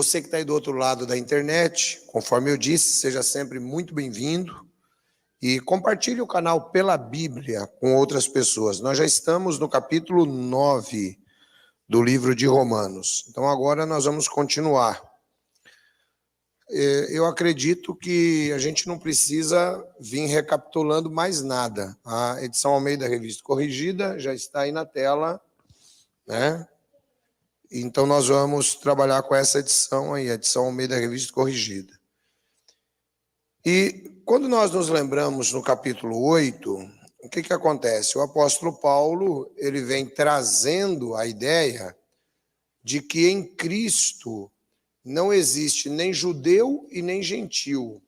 Você que está aí do outro lado da internet, conforme eu disse, seja sempre muito bem-vindo e compartilhe o canal Pela Bíblia com outras pessoas. Nós já estamos no capítulo 9 do livro de Romanos. Então agora nós vamos continuar. Eu acredito que a gente não precisa vir recapitulando mais nada. A edição Almeida Revista Corrigida já está aí na tela, né? Então nós vamos trabalhar com essa edição aí, a edição Almeida Revista Corrigida. E quando nós nos lembramos no capítulo 8, o que acontece? O apóstolo Paulo, ele vem trazendo a ideia de que em Cristo não existe nem judeu e nem gentil.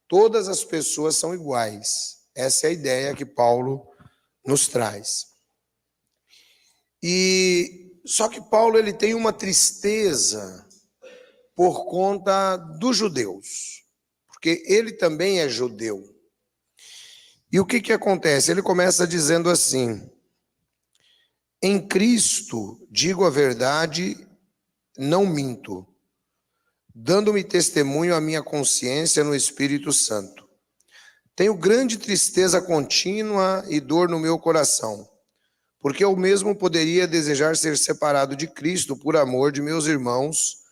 Todas as pessoas são iguais. Essa é a ideia que Paulo nos traz. Só que Paulo ele tem uma tristeza por conta dos judeus, porque ele também é judeu. E o que acontece? Ele começa dizendo assim: em Cristo digo a verdade, não minto, dando-me testemunho à minha consciência no Espírito Santo. Tenho grande tristeza contínua e dor no meu coração, porque eu mesmo poderia desejar ser separado de Cristo por amor de meus irmãos,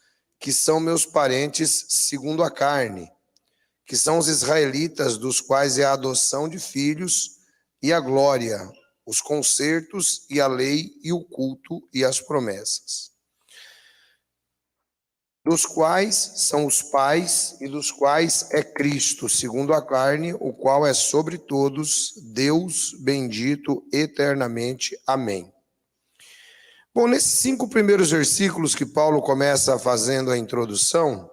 que são meus parentes segundo a carne, que são os israelitas, dos quais é a adoção de filhos e a glória, os concertos e a lei e o culto e as promessas, dos quais são os pais e dos quais é Cristo, segundo a carne, o qual é sobre todos, Deus bendito eternamente. Amém. Bom, nesses 5 primeiros versículos que Paulo começa fazendo a introdução,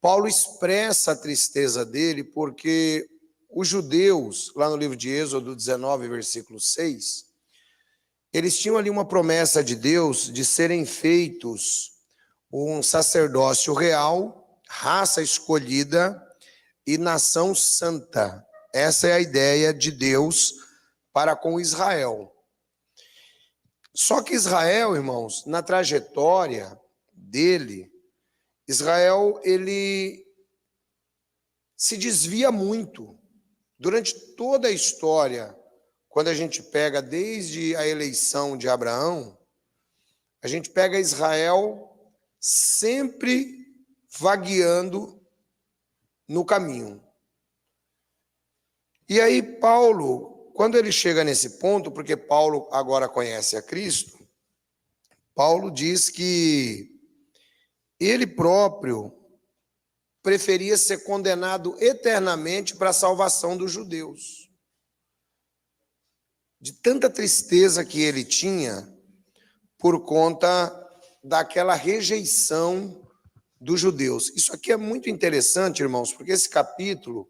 Paulo expressa a tristeza dele porque os judeus, lá no livro de Êxodo 19, versículo 6, eles tinham ali uma promessa de Deus de serem feitos um sacerdócio real, raça escolhida e nação santa. Essa é a ideia de Deus para com Israel. Só que Israel, irmãos, na trajetória dele, Israel, ele se desvia muito. Durante toda a história, quando a gente pega desde a eleição de Abraão, a gente pega Israel sempre vagueando no caminho. E aí Paulo, quando ele chega nesse ponto, porque Paulo agora conhece a Cristo, Paulo diz que ele próprio preferia ser condenado eternamente para a salvação dos judeus. De tanta tristeza que ele tinha por conta daquela rejeição dos judeus. Isso aqui é muito interessante, irmãos, porque esse capítulo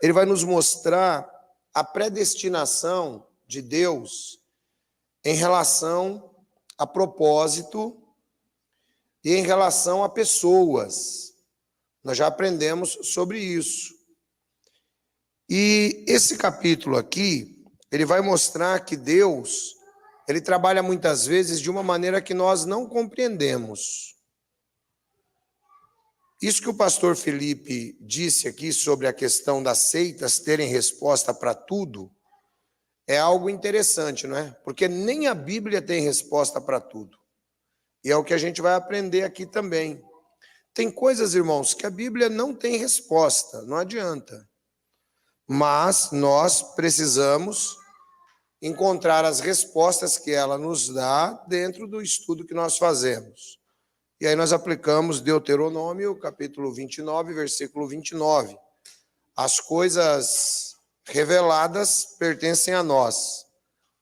ele vai nos mostrar a predestinação de Deus em relação a propósito e em relação a pessoas. Nós já aprendemos sobre isso. E esse capítulo aqui, ele vai mostrar que Deus, ele trabalha muitas vezes de uma maneira que nós não compreendemos. Isso que o pastor Felipe disse aqui sobre a questão das seitas terem resposta para tudo, é algo interessante, não é? Porque nem a Bíblia tem resposta para tudo. E é o que a gente vai aprender aqui também. Tem coisas, irmãos, que a Bíblia não tem resposta, não adianta. Mas nós precisamos encontrar as respostas que ela nos dá dentro do estudo que nós fazemos. E aí nós aplicamos Deuteronômio, capítulo 29, versículo 29. As coisas reveladas pertencem a nós,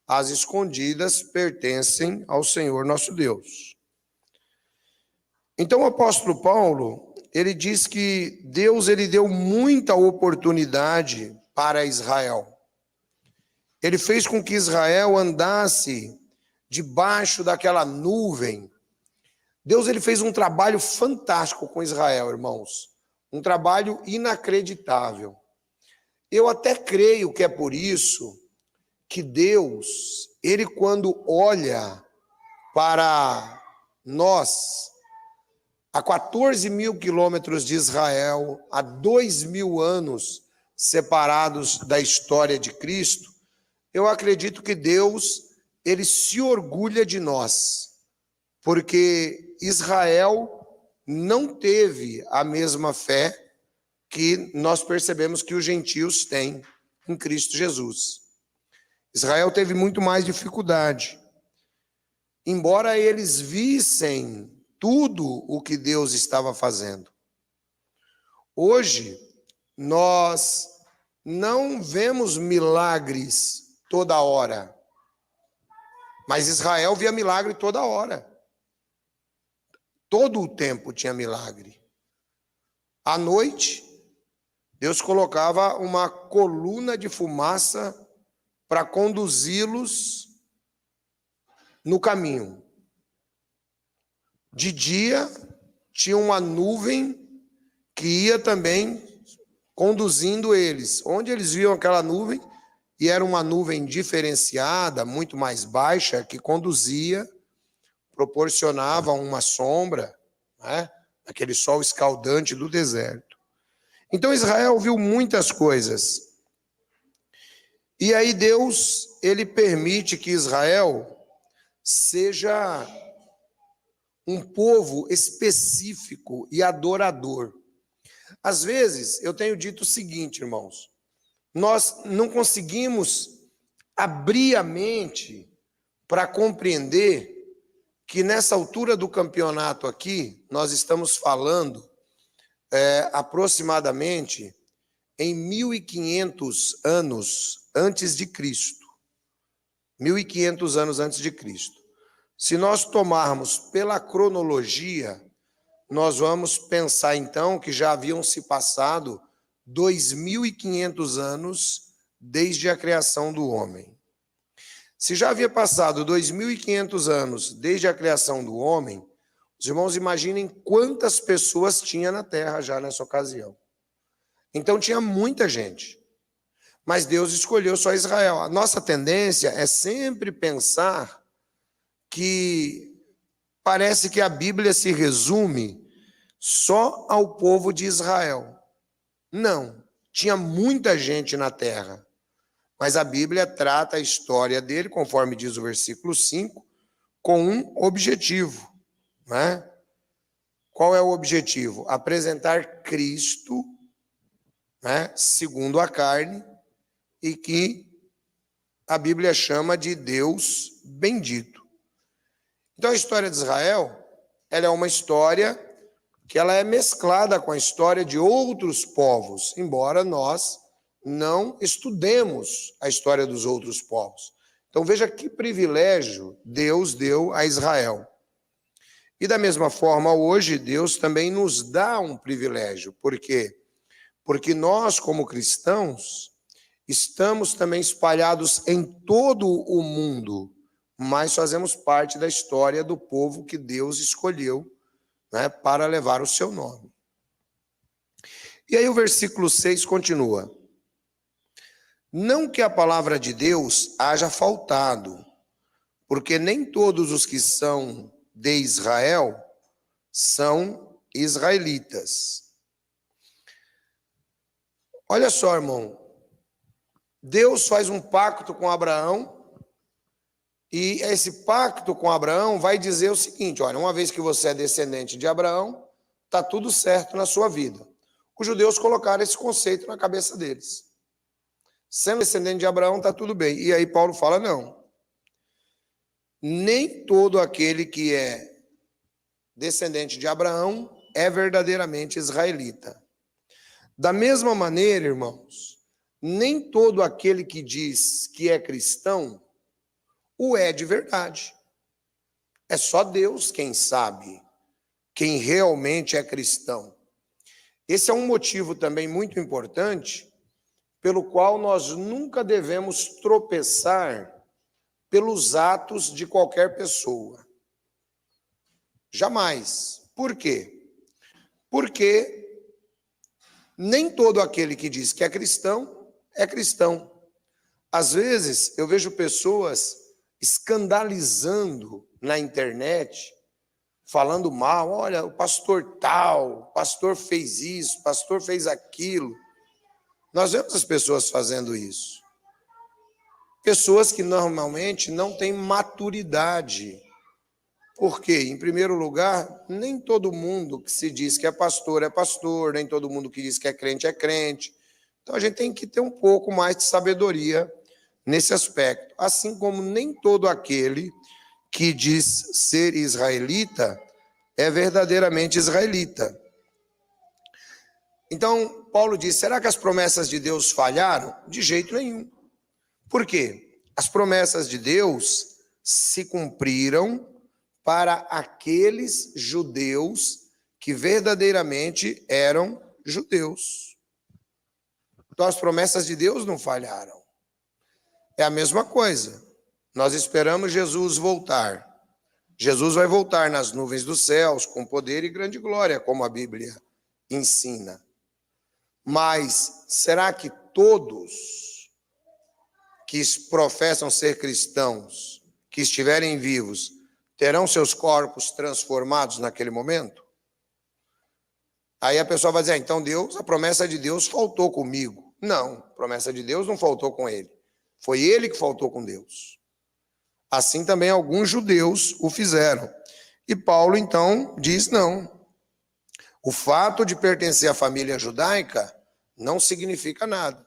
as escondidas pertencem ao Senhor nosso Deus. Então o apóstolo Paulo, ele diz que Deus ele deu muita oportunidade para Israel. Ele fez com que Israel andasse debaixo daquela nuvem. Deus ele fez um trabalho fantástico com Israel, irmãos. Um trabalho inacreditável. Eu até creio que é por isso que Deus, ele quando olha para nós, a 14 mil quilômetros de Israel, há 2.000 anos separados da história de Cristo, eu acredito que Deus, ele se orgulha de nós, porque Israel não teve a mesma fé que nós percebemos que os gentios têm em Cristo Jesus. Israel teve muito mais dificuldade. Embora eles vissem tudo o que Deus estava fazendo. Hoje, nós não vemos milagres toda hora, mas Israel via milagre toda hora. Todo o tempo tinha milagre. À noite, Deus colocava uma coluna de fumaça para conduzi-los no caminho. De dia, tinha uma nuvem que ia também conduzindo eles. Onde eles viam aquela nuvem, e era uma nuvem diferenciada, muito mais baixa, que conduzia, proporcionava uma sombra, né? Aquele sol escaldante do deserto. Então Israel viu muitas coisas. E aí Deus, ele permite que Israel seja um povo específico e adorador. Às vezes, eu tenho dito o seguinte, irmãos, nós não conseguimos abrir a mente para compreender que nessa altura do campeonato aqui, nós estamos falando aproximadamente em 1.500 anos antes de Cristo. 1.500 anos antes de Cristo. Se nós tomarmos pela cronologia, nós vamos pensar então que já haviam se passado 2.500 anos desde a criação do homem. Se já havia passado 2.500 anos desde a criação do homem, os irmãos imaginem quantas pessoas tinha na terra já nessa ocasião. Então tinha muita gente. Mas Deus escolheu só Israel. A nossa tendência é sempre pensar que parece que a Bíblia se resume só ao povo de Israel. Não, tinha muita gente na terra. Mas a Bíblia trata a história dele, conforme diz o versículo 5, com um objetivo, né? Qual é o objetivo? Apresentar Cristo, né, segundo a carne, e que a Bíblia chama de Deus bendito. Então a história de Israel, ela é uma história que ela é mesclada com a história de outros povos, embora nós não estudemos a história dos outros povos. Então veja que privilégio Deus deu a Israel. E da mesma forma, hoje, Deus também nos dá um privilégio. Por quê? Porque nós, como cristãos, estamos também espalhados em todo o mundo, mas fazemos parte da história do povo que Deus escolheu, né, para levar o seu nome. E aí o versículo 6 continua. Não que a palavra de Deus haja faltado, porque nem todos os que são de Israel são israelitas. Olha só, irmão, Deus faz um pacto com Abraão, e esse pacto com Abraão vai dizer o seguinte, olha, uma vez que você é descendente de Abraão, está tudo certo na sua vida. Os judeus colocaram esse conceito na cabeça deles. Sendo descendente de Abraão, está tudo bem. E aí Paulo fala, não. Nem todo aquele que é descendente de Abraão é verdadeiramente israelita. Da mesma maneira, irmãos, nem todo aquele que diz que é cristão o é de verdade. É só Deus quem sabe quem realmente é cristão. Esse é um motivo também muito importante pelo qual nós nunca devemos tropeçar pelos atos de qualquer pessoa. Jamais. Por quê? Porque nem todo aquele que diz que é cristão é cristão. Às vezes, eu vejo pessoas escandalizando na internet, falando mal, olha, o pastor tal, o pastor fez isso, o pastor fez aquilo. Nós vemos as pessoas fazendo isso. Pessoas que normalmente não têm maturidade. Por quê? Em primeiro lugar, nem todo mundo que se diz que é pastor, nem todo mundo que diz que é crente é crente. Então a gente tem que ter um pouco mais de sabedoria nesse aspecto. Assim como nem todo aquele que diz ser israelita é verdadeiramente israelita. Então, Paulo diz, será que as promessas de Deus falharam? De jeito nenhum. Por quê? As promessas de Deus se cumpriram para aqueles judeus que verdadeiramente eram judeus. Então, as promessas de Deus não falharam. É a mesma coisa. Nós esperamos Jesus voltar. Jesus vai voltar nas nuvens dos céus com poder e grande glória, como a Bíblia ensina. Mas será que todos que professam ser cristãos, que estiverem vivos, terão seus corpos transformados naquele momento? Aí a pessoa vai dizer, então Deus, a promessa de Deus faltou comigo. Não, a promessa de Deus não faltou com ele. Foi ele que faltou com Deus. Assim também alguns judeus o fizeram. E Paulo, então, diz não. O fato de pertencer à família judaica não significa nada.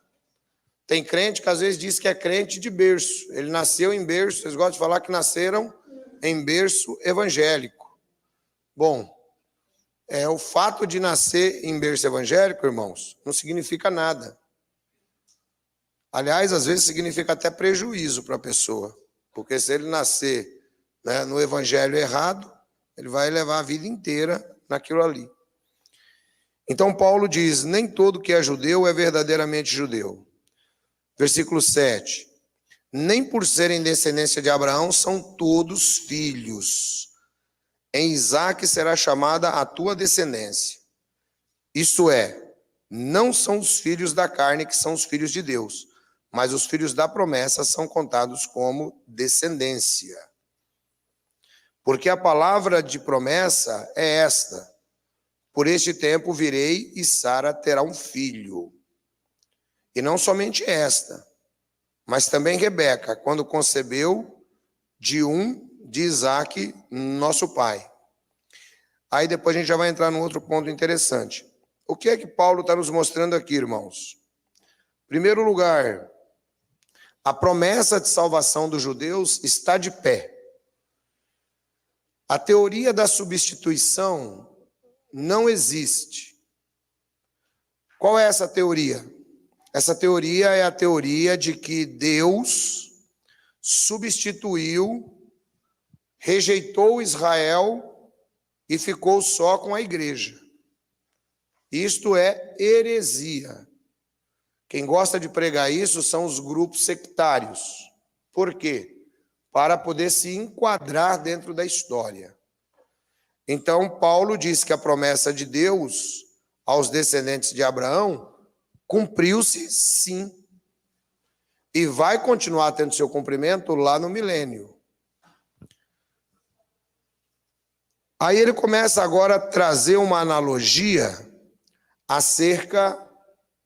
Tem crente que às vezes diz que é crente de berço. Ele nasceu em berço, vocês gostam de falar que nasceram em berço evangélico. Bom, o fato de nascer em berço evangélico, irmãos, não significa nada. Aliás, às vezes significa até prejuízo para a pessoa. Porque se ele nascer, né, no evangelho errado, ele vai levar a vida inteira naquilo ali. Então Paulo diz, nem todo que é judeu é verdadeiramente judeu. Versículo 7. Nem por serem descendência de Abraão são todos filhos. Em Isaque será chamada a tua descendência. Isto é, não são os filhos da carne que são os filhos de Deus, mas os filhos da promessa são contados como descendência. Porque a palavra de promessa é esta: por este tempo virei e Sara terá um filho. E não somente esta, mas também Rebeca, quando concebeu de Isaque, nosso pai. Aí depois a gente já vai entrar num outro ponto interessante. O que é que Paulo está nos mostrando aqui, irmãos? Em primeiro lugar, a promessa de salvação dos judeus está de pé. A teoria da substituição não existe. Qual é essa teoria? Essa teoria é a teoria de que Deus substituiu, rejeitou Israel e ficou só com a igreja. Isto é heresia. Quem gosta de pregar isso são os grupos sectários. Por quê? Para poder se enquadrar dentro da história. Então, Paulo diz que a promessa de Deus aos descendentes de Abraão cumpriu-se sim. E vai continuar tendo seu cumprimento lá no milênio. Aí ele começa agora a trazer uma analogia acerca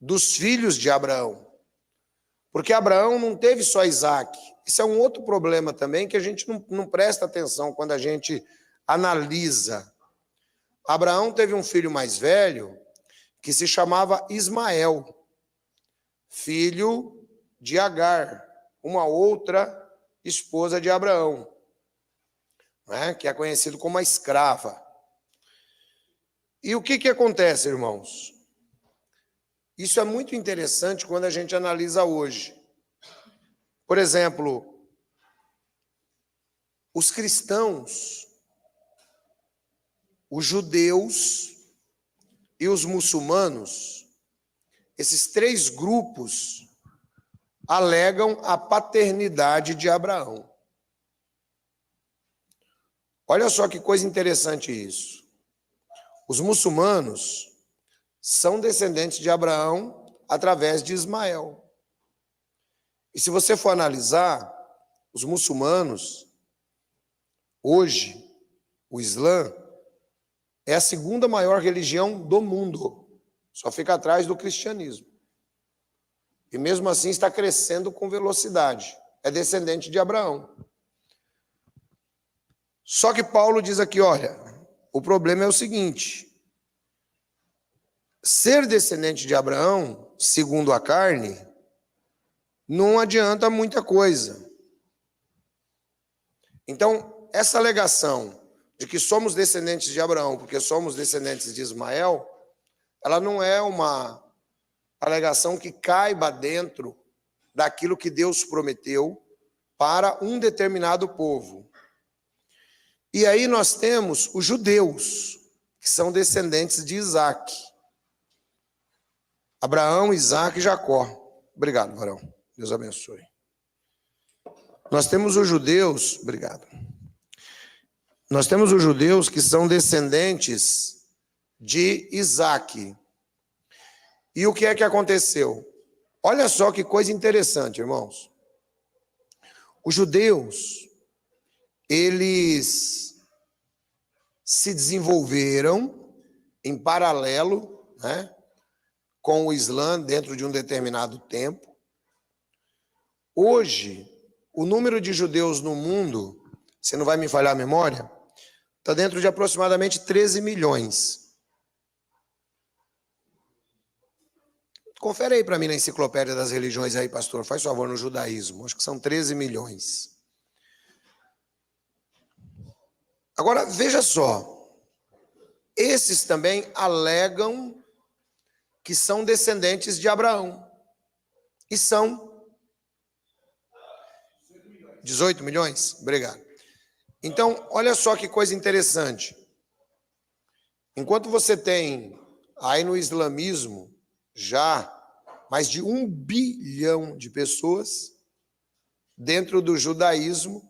dos filhos de Abraão. Porque Abraão não teve só Isaque. Isso é um outro problema também que a gente não presta atenção quando a gente analisa. Abraão teve um filho mais velho que se chamava Ismael, filho de Agar, uma outra esposa de Abraão, né, que é conhecido como a escrava. E o que acontece, irmãos? Isso é muito interessante quando a gente analisa hoje. Por exemplo, os cristãos, os judeus e os muçulmanos, esses três grupos alegam a paternidade de Abraão. Olha só que coisa interessante isso. Os muçulmanos são descendentes de Abraão através de Ismael. E se você for analisar, os muçulmanos, hoje, o Islã, É a segunda maior religião do mundo. Só fica atrás do cristianismo. E mesmo assim está crescendo com velocidade. É descendente de Abraão. Só que Paulo diz aqui, olha, o problema é o seguinte: ser descendente de Abraão, segundo a carne, não adianta muita coisa. Então, essa alegação de que somos descendentes de Abraão porque somos descendentes de Ismael, ela não é uma alegação que caiba dentro daquilo que Deus prometeu para um determinado povo. E aí nós temos os judeus, que são descendentes de Isaac. Abraão, Isaac e Jacó. Obrigado, varão. Deus abençoe. Nós temos os judeus, obrigado. Nós temos os judeus que são descendentes de Isaac. E o que é que aconteceu? Olha só que coisa interessante, irmãos. Os judeus, eles se desenvolveram em paralelo, né, com o Islã dentro de um determinado tempo. Hoje, o número de judeus no mundo, se não vai me falhar a memória, está dentro de aproximadamente 13 milhões. Confere aí para mim na enciclopédia das religiões aí, pastor, faz favor, no judaísmo. Acho que são 13 milhões. Agora, veja só. Esses também alegam que são descendentes de Abraão. E são 18 milhões? Obrigado. Então, olha só que coisa interessante. Enquanto você tem aí no islamismo já mais de 1 bilhão de pessoas, dentro do judaísmo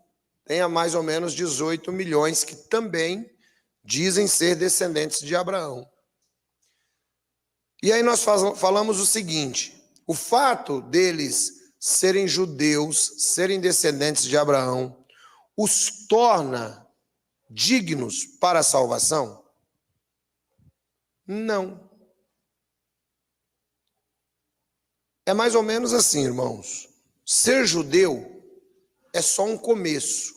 tem mais ou menos 18 milhões que também dizem ser descendentes de Abraão. E aí nós falamos o seguinte: o fato deles serem judeus, serem descendentes de Abraão, os torna dignos para a salvação? Não. É mais ou menos assim, irmãos. Ser judeu é só um começo.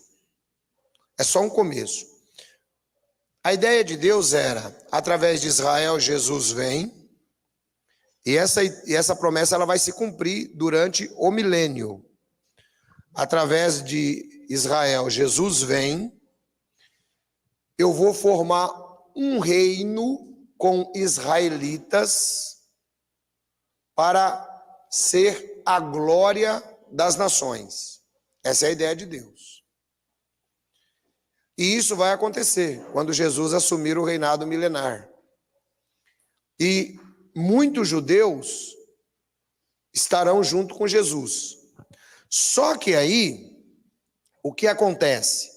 É só um começo. A ideia de Deus era, através de Israel, Jesus vem, e essa promessa ela vai se cumprir durante o milênio. Através de Israel, Jesus vem, eu vou formar um reino com israelitas para ser a glória das nações. Essa é a ideia de Deus. E isso vai acontecer quando Jesus assumir o reinado milenar. E muitos judeus estarão junto com Jesus. Só que aí, o que acontece?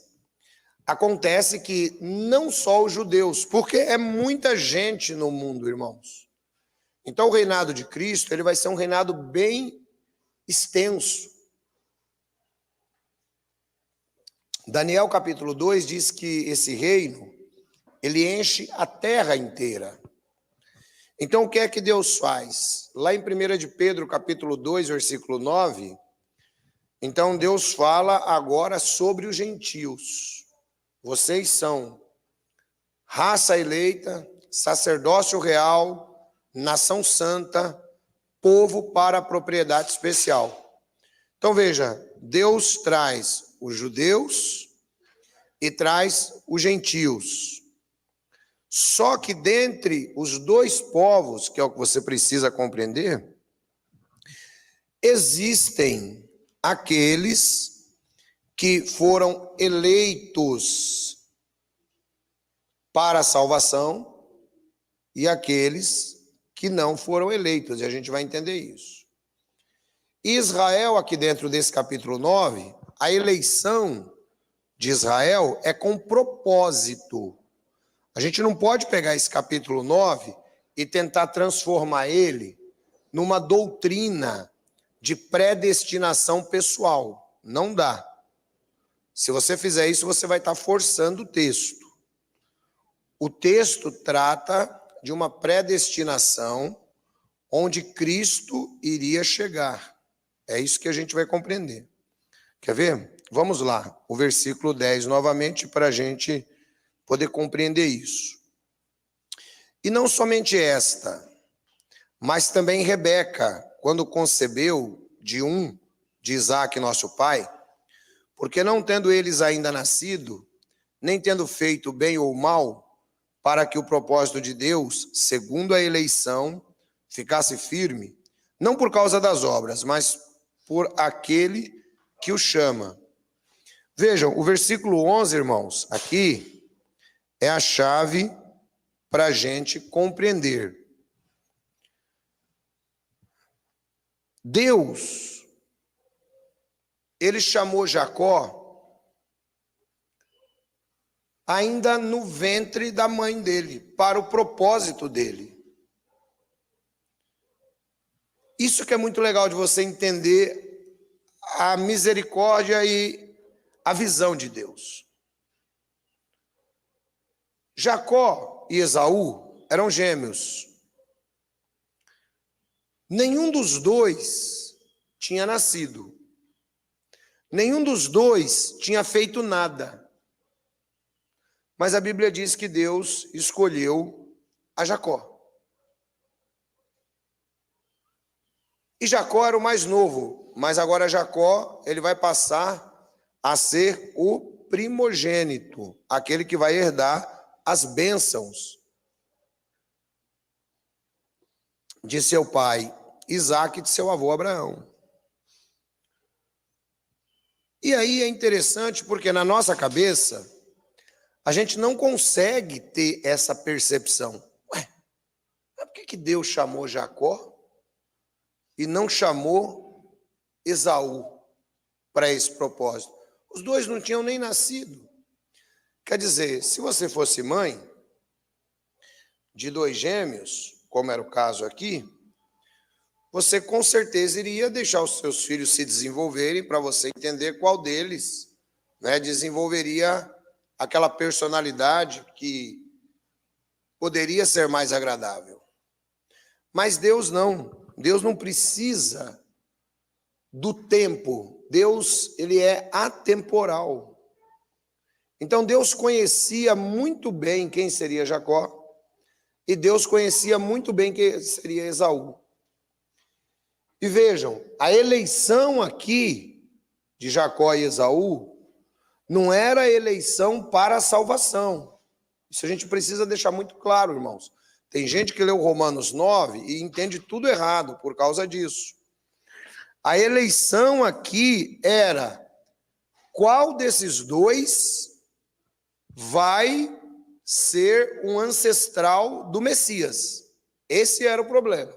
Acontece que não só os judeus, porque é muita gente no mundo, irmãos. Então, o reinado de Cristo, ele vai ser um reinado bem extenso. Daniel capítulo 2 diz que esse reino, ele enche a terra inteira. Então, o que é que Deus faz? Lá em 1 de Pedro capítulo 2, versículo 9, então Deus fala agora sobre os gentios. Vocês são raça eleita, sacerdócio real, nação santa, povo para propriedade especial. Então veja, Deus traz os judeus e traz os gentios. Só que dentre os dois povos, que é o que você precisa compreender, existem aqueles que foram eleitos para a salvação e aqueles que não foram eleitos, e a gente vai entender isso. Israel, aqui dentro desse capítulo 9, a eleição de Israel é com propósito. A gente não pode pegar esse capítulo 9 e tentar transformar ele numa doutrina de predestinação pessoal. Não dá. Se você fizer isso, você vai estar forçando o texto. o texto trata de uma predestinação onde Cristo iria chegar. É isso que a gente vai compreender. Quer ver? Vamos lá, o versículo 10 novamente, para a gente poder compreender isso. E não somente esta, mas também Rebeca, quando concebeu de Isaque, nosso pai, porque não tendo eles ainda nascido, nem tendo feito bem ou mal, para que o propósito de Deus, segundo a eleição, ficasse firme, não por causa das obras, mas por aquele que o chama. Vejam, o versículo 11, irmãos, aqui é a chave para a gente compreender. Deus, ele chamou Jacó ainda no ventre da mãe dele, para o propósito dele. Isso que é muito legal de você entender a misericórdia e a visão de Deus. Jacó e Esaú eram gêmeos. Nenhum dos dois tinha nascido. Nenhum dos dois tinha feito nada. Mas a Bíblia diz que Deus escolheu a Jacó. E Jacó era o mais novo, mas agora Jacó, ele vai passar a ser o primogênito, aquele que vai herdar as bênçãos de seu pai Isaque e de seu avô Abraão. E aí é interessante porque na nossa cabeça a gente não consegue ter essa percepção. Ué, mas por que Deus chamou Jacó e não chamou Esaú para esse propósito? Os dois não tinham nem nascido. Quer dizer, se você fosse mãe de dois gêmeos, como era o caso aqui, você com certeza iria deixar os seus filhos se desenvolverem para você entender qual deles, né, desenvolveria aquela personalidade que poderia ser mais agradável. Mas Deus não precisa do tempo. Deus, ele é atemporal. Então Deus conhecia muito bem quem seria Jacó e Deus conhecia muito bem quem seria Esaú. E vejam, a eleição aqui de Jacó e Esaú não era eleição para a salvação. Isso a gente precisa deixar muito claro, irmãos. Tem gente que leu Romanos 9 e entende tudo errado por causa disso. A eleição aqui era qual desses dois vai ser um ancestral do Messias. Esse era o problema.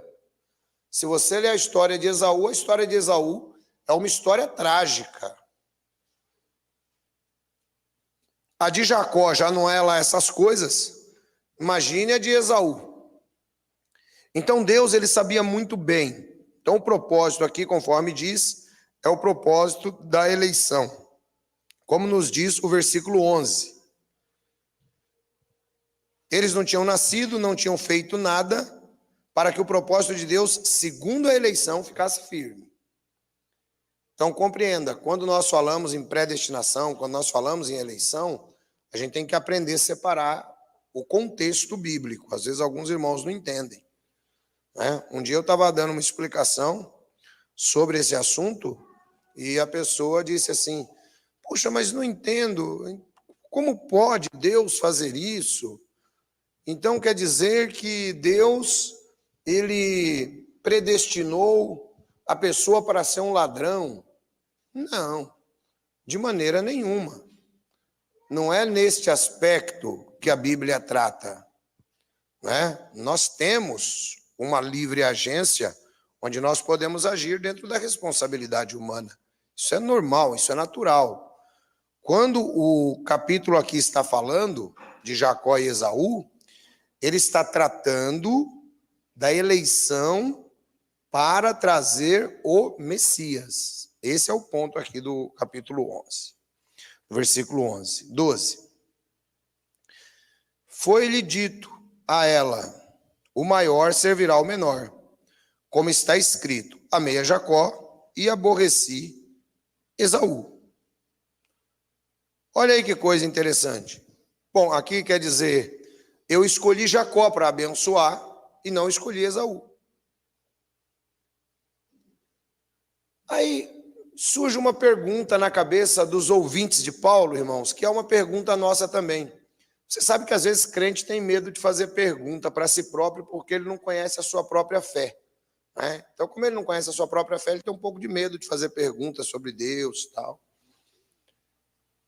Se você ler a história de Esaú é uma história trágica. A de Jacó já não é lá essas coisas, imagine a de Esaú. Então Deus, ele sabia muito bem. Então o propósito aqui, conforme diz, é o propósito da eleição. Como nos diz o versículo 11. Eles não tinham nascido, não tinham feito nada, para que o propósito de Deus, segundo a eleição, ficasse firme. Então compreenda, quando nós falamos em predestinação, quando nós falamos em eleição, a gente tem que aprender a separar o contexto bíblico. Às vezes alguns irmãos não entendem, né? Um dia eu estava dando uma explicação sobre esse assunto e a pessoa disse assim, puxa, mas não entendo, como pode Deus fazer isso? Então quer dizer que Deus, ele predestinou a pessoa para ser um ladrão? Não, de maneira nenhuma. Não é neste aspecto que a Bíblia trata, né? Nós temos uma livre agência onde nós podemos agir dentro da responsabilidade humana. Isso é normal, isso é natural. Quando o capítulo aqui está falando de Jacó e Esaú, ele está tratando da eleição para trazer o Messias. Esse é o ponto aqui do capítulo 11. Versículo 12. Foi-lhe dito a ela: o maior servirá ao menor, como está escrito: amei a Jacó e aborreci Esaú. Olha aí que coisa interessante. Bom, aqui quer dizer, eu escolhi Jacó para abençoar e não escolhi Esaú. Aí surge uma pergunta na cabeça dos ouvintes de Paulo, irmãos, que é uma pergunta nossa também. Você sabe que às vezes crente tem medo de fazer pergunta para si próprio porque ele não conhece a sua própria fé, né? Então, como ele não conhece a sua própria fé, ele tem um pouco de medo de fazer perguntas sobre Deus e tal.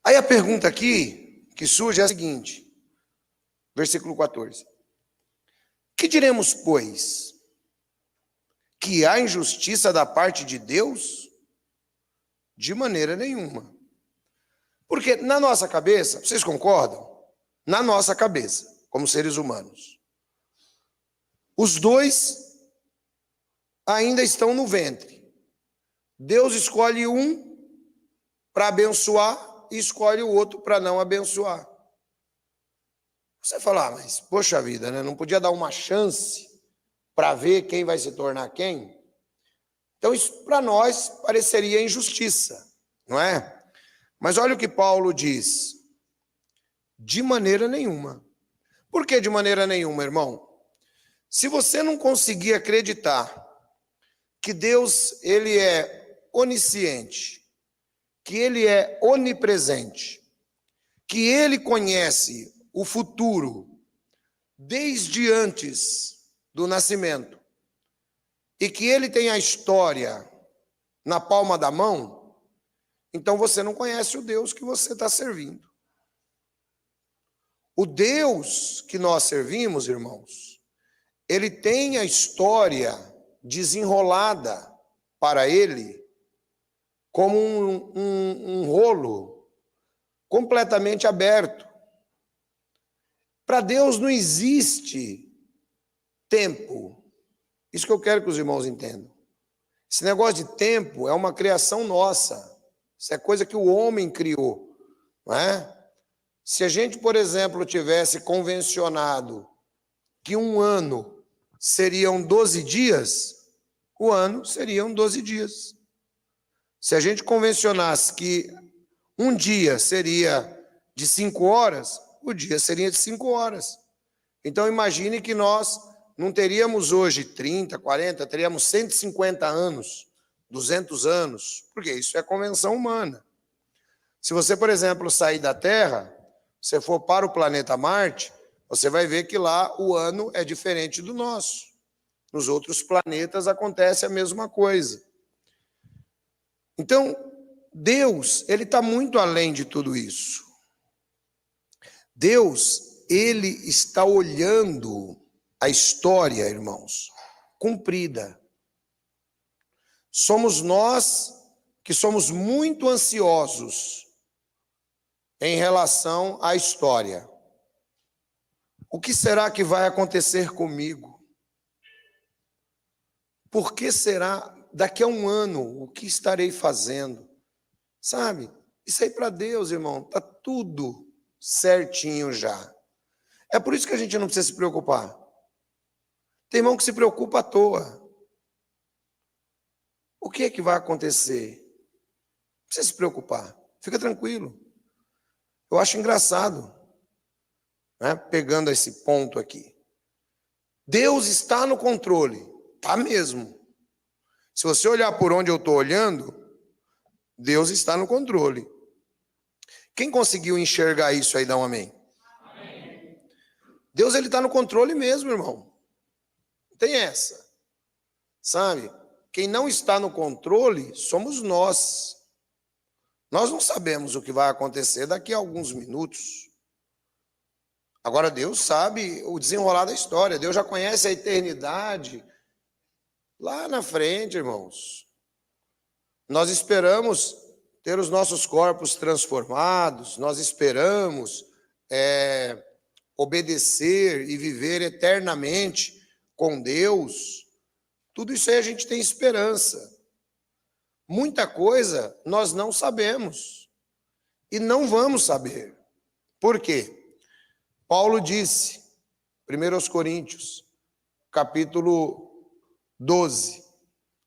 Aí a pergunta aqui que surge é a seguinte, versículo 14. Que diremos, pois? Que há injustiça da parte de Deus? De maneira nenhuma. Porque na nossa cabeça, vocês concordam? Na nossa cabeça, como seres humanos, os dois ainda estão no ventre. Deus escolhe um para abençoar e escolhe o outro para não abençoar. Você fala, mas poxa vida, né? Não podia dar uma chance para ver quem vai se tornar quem? Então isso para nós pareceria injustiça, não é? Mas olha o que Paulo diz. De maneira nenhuma. Por que de maneira nenhuma, irmão? Se você não conseguir acreditar que Deus, ele é onisciente, que ele é onipresente, que ele conhece o futuro desde antes do nascimento e que ele tem a história na palma da mão, então você não conhece o Deus que você está servindo. O Deus que nós servimos, irmãos, ele tem a história desenrolada para ele como um rolo completamente aberto. Para Deus não existe tempo. Isso que eu quero que os irmãos entendam. Esse negócio de tempo é uma criação nossa. Isso é coisa que o homem criou, não é? Se a gente, por exemplo, tivesse convencionado que um ano seriam 12 dias, o ano seriam 12 dias. Se a gente convencionasse que um dia seria de 5 horas, o dia seria de 5 horas. Então imagine que nós não teríamos hoje 30, 40, teríamos 150 anos, 200 anos, porque isso é convenção humana. Se você, por exemplo, sair da Terra, você for para o planeta Marte, você vai ver que lá o ano é diferente do nosso. Nos outros planetas acontece a mesma coisa. Então, Deus, ele está muito além de tudo isso. Deus, ele está olhando a história, irmãos, cumprida. Somos nós que somos muito ansiosos em relação à história. O que será que vai acontecer comigo? Por que será daqui a um ano? O que estarei fazendo? Sabe? Isso aí para Deus, irmão, está tudo certinho já. É por isso que a gente não precisa se preocupar. Tem irmão que se preocupa à toa. O que é que vai acontecer? Não precisa se preocupar. Fica tranquilo. Eu acho engraçado, né, pegando esse ponto aqui. Deus está no controle. Está mesmo. Se você olhar por onde eu estou olhando, Deus está no controle. Quem conseguiu enxergar isso aí, dá um amém? Amém. Deus, ele está no controle mesmo, irmão. Não tem essa. Sabe? Quem não está no controle somos nós. Nós não sabemos o que vai acontecer daqui a alguns minutos. Agora, Deus sabe o desenrolar da história. Deus já conhece a eternidade lá na frente, irmãos. Nós esperamos ter os nossos corpos transformados, nós esperamos obedecer e viver eternamente com Deus. Tudo isso aí a gente tem esperança. Muita coisa nós não sabemos e não vamos saber. Por quê? Paulo disse, 1 Coríntios, capítulo 12,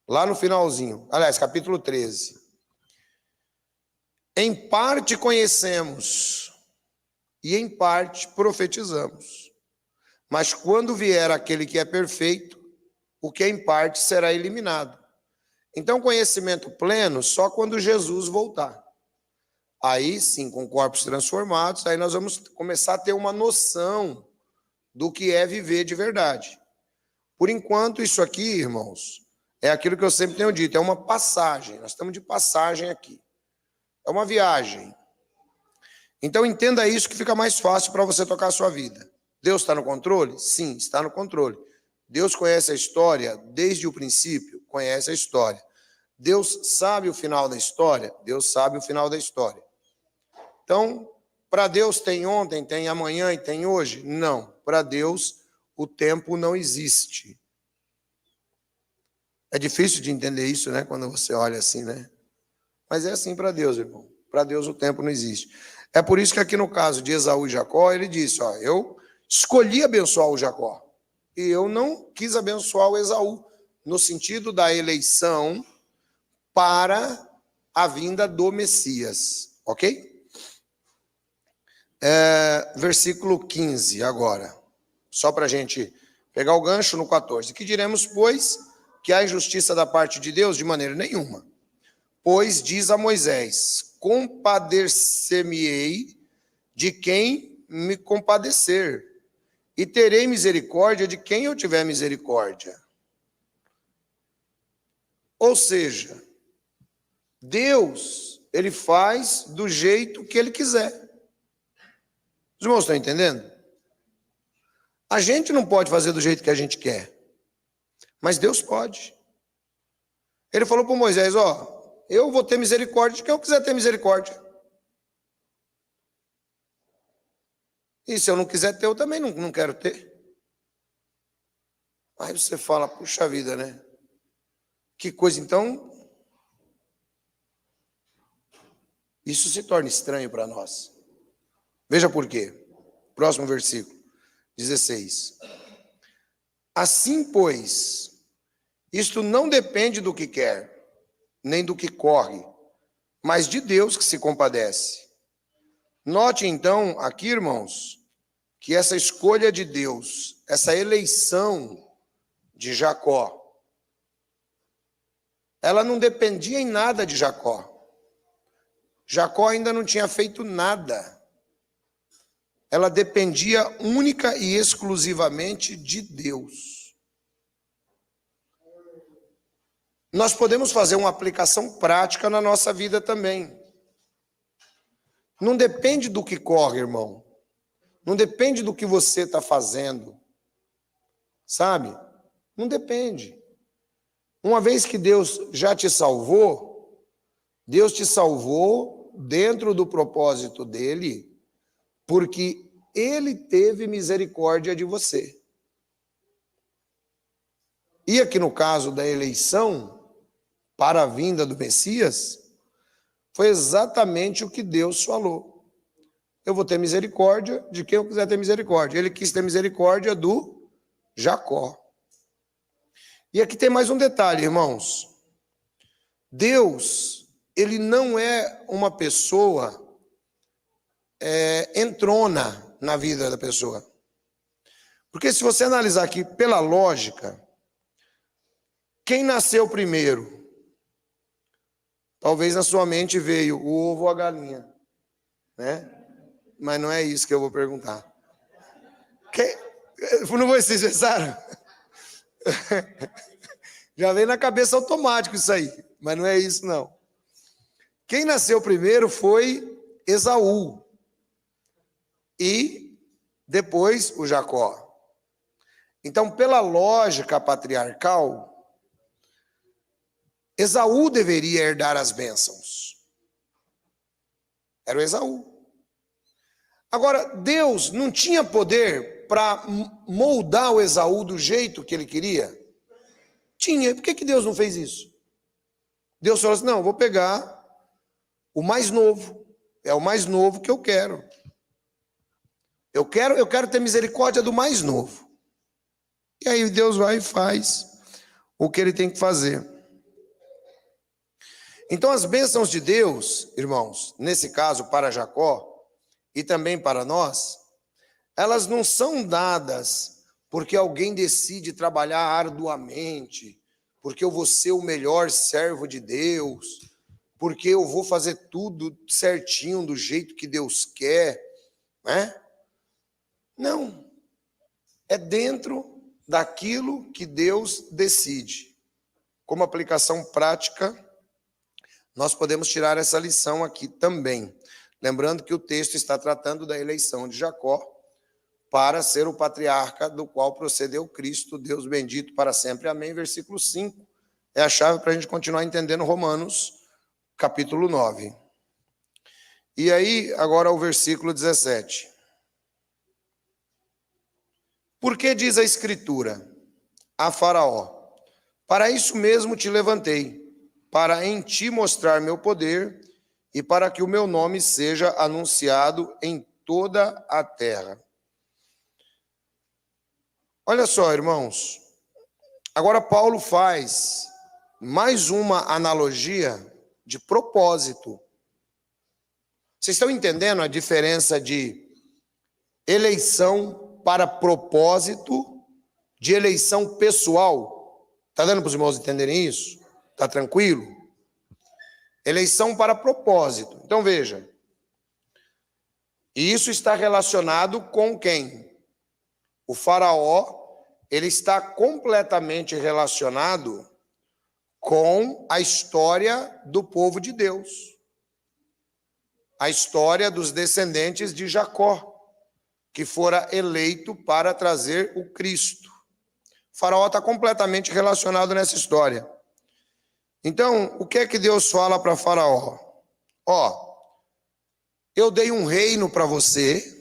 lá no finalzinho, aliás, capítulo 13. Em parte conhecemos e em parte profetizamos. Mas quando vier aquele que é perfeito, o que é em parte será eliminado. Então, conhecimento pleno só quando Jesus voltar. Aí sim, com corpos transformados, aí nós vamos começar a ter uma noção do que é viver de verdade. Por enquanto, isso aqui, irmãos, é aquilo que eu sempre tenho dito, é uma passagem. Nós estamos de passagem aqui. É uma viagem. Então, entenda isso que fica mais fácil para você tocar a sua vida. Deus está no controle? Sim, está no controle. Deus conhece a história desde o princípio? Conhece a história. Deus sabe o final da história? Deus sabe o final da história. Então, para Deus tem ontem, tem amanhã e tem hoje? Não. Para Deus, o tempo não existe. É difícil de entender isso, né? Quando você olha assim, né? Mas é assim para Deus, irmão. Para Deus o tempo não existe. É por isso que aqui no caso de Esaú e Jacó, ele disse, ó, eu escolhi abençoar o Jacó. E eu não quis abençoar o Esaú, no sentido da eleição para a vinda do Messias. Ok? Versículo 15 agora. Só para a gente pegar o gancho no 14. Que diremos, pois, que há injustiça da parte de Deus? De maneira nenhuma. Pois diz a Moisés, compadecer-me-ei de quem me compadecer, e terei misericórdia de quem eu tiver misericórdia. Ou seja, Deus, ele faz do jeito que ele quiser. Os irmãos estão entendendo? A gente não pode fazer do jeito que a gente quer, mas Deus pode. Ele falou para Moisés, ó, eu vou ter misericórdia de quem eu quiser ter misericórdia. E se eu não quiser ter, eu também não quero ter. Aí você fala, puxa vida, né? Que coisa, então, isso se torna estranho para nós. Veja por quê. Próximo versículo, 16. Assim, pois, isto não depende do que quer, nem do que corre, mas de Deus que se compadece. Note então aqui, irmãos, que essa escolha de Deus, essa eleição de Jacó, ela não dependia em nada de Jacó. Jacó ainda não tinha feito nada. Ela dependia única e exclusivamente de Deus. Nós podemos fazer uma aplicação prática na nossa vida também. Não depende do que corre, irmão. Não depende do que você está fazendo. Sabe? Não depende. Uma vez que Deus já te salvou, Deus te salvou dentro do propósito dele, porque ele teve misericórdia de você. E aqui no caso da eleição para a vinda do Messias, foi exatamente o que Deus falou. Eu vou ter misericórdia de quem eu quiser ter misericórdia. Ele quis ter misericórdia do Jacó. E aqui tem mais um detalhe, irmãos. Deus, ele não é uma pessoa entrona na vida da pessoa. Porque se você analisar aqui pela lógica, quem nasceu primeiro? Talvez na sua mente veio o ovo ou a galinha, né? Mas não é isso que eu vou perguntar. Não vocês pensaram? Já veio na cabeça automático isso aí, mas não é isso não. Quem nasceu primeiro foi Esaú e depois o Jacó. Então, pela lógica patriarcal, Esaú deveria herdar as bênçãos. Era o Esaú. Agora, Deus não tinha poder para moldar o Esaú do jeito que ele queria? Tinha. Por que Deus não fez isso? Deus falou assim, não, vou pegar o mais novo. É o mais novo que eu quero. Eu quero ter misericórdia do mais novo. E aí Deus vai e faz o que ele tem que fazer. Então as bênçãos de Deus, irmãos, nesse caso para Jacó e também para nós, elas não são dadas porque alguém decide trabalhar arduamente, porque eu vou ser o melhor servo de Deus, porque eu vou fazer tudo certinho do jeito que Deus quer, né? Não. É dentro daquilo que Deus decide. Como aplicação prática, nós podemos tirar essa lição aqui também. Lembrando que o texto está tratando da eleição de Jacó para ser o patriarca do qual procedeu Cristo, Deus bendito para sempre. Amém. Versículo 5 é a chave para a gente continuar entendendo Romanos, capítulo 9. E aí, agora o versículo 17. Por que diz a Escritura a Faraó: para isso mesmo te levantei, para em ti mostrar meu poder e para que o meu nome seja anunciado em toda a terra. Olha só, irmãos, agora Paulo faz mais uma analogia de propósito. Vocês estão entendendo a diferença de eleição para propósito, de eleição pessoal? Está dando para os irmãos entenderem isso? Está tranquilo? Eleição para propósito. Então veja, e isso está relacionado com quem? O faraó, ele está completamente relacionado com a história do povo de Deus. A história dos descendentes de Jacó, que fora eleito para trazer o Cristo. O faraó está completamente relacionado nessa história. Então, o que é que Deus fala para Faraó? Ó, eu dei um reino para você,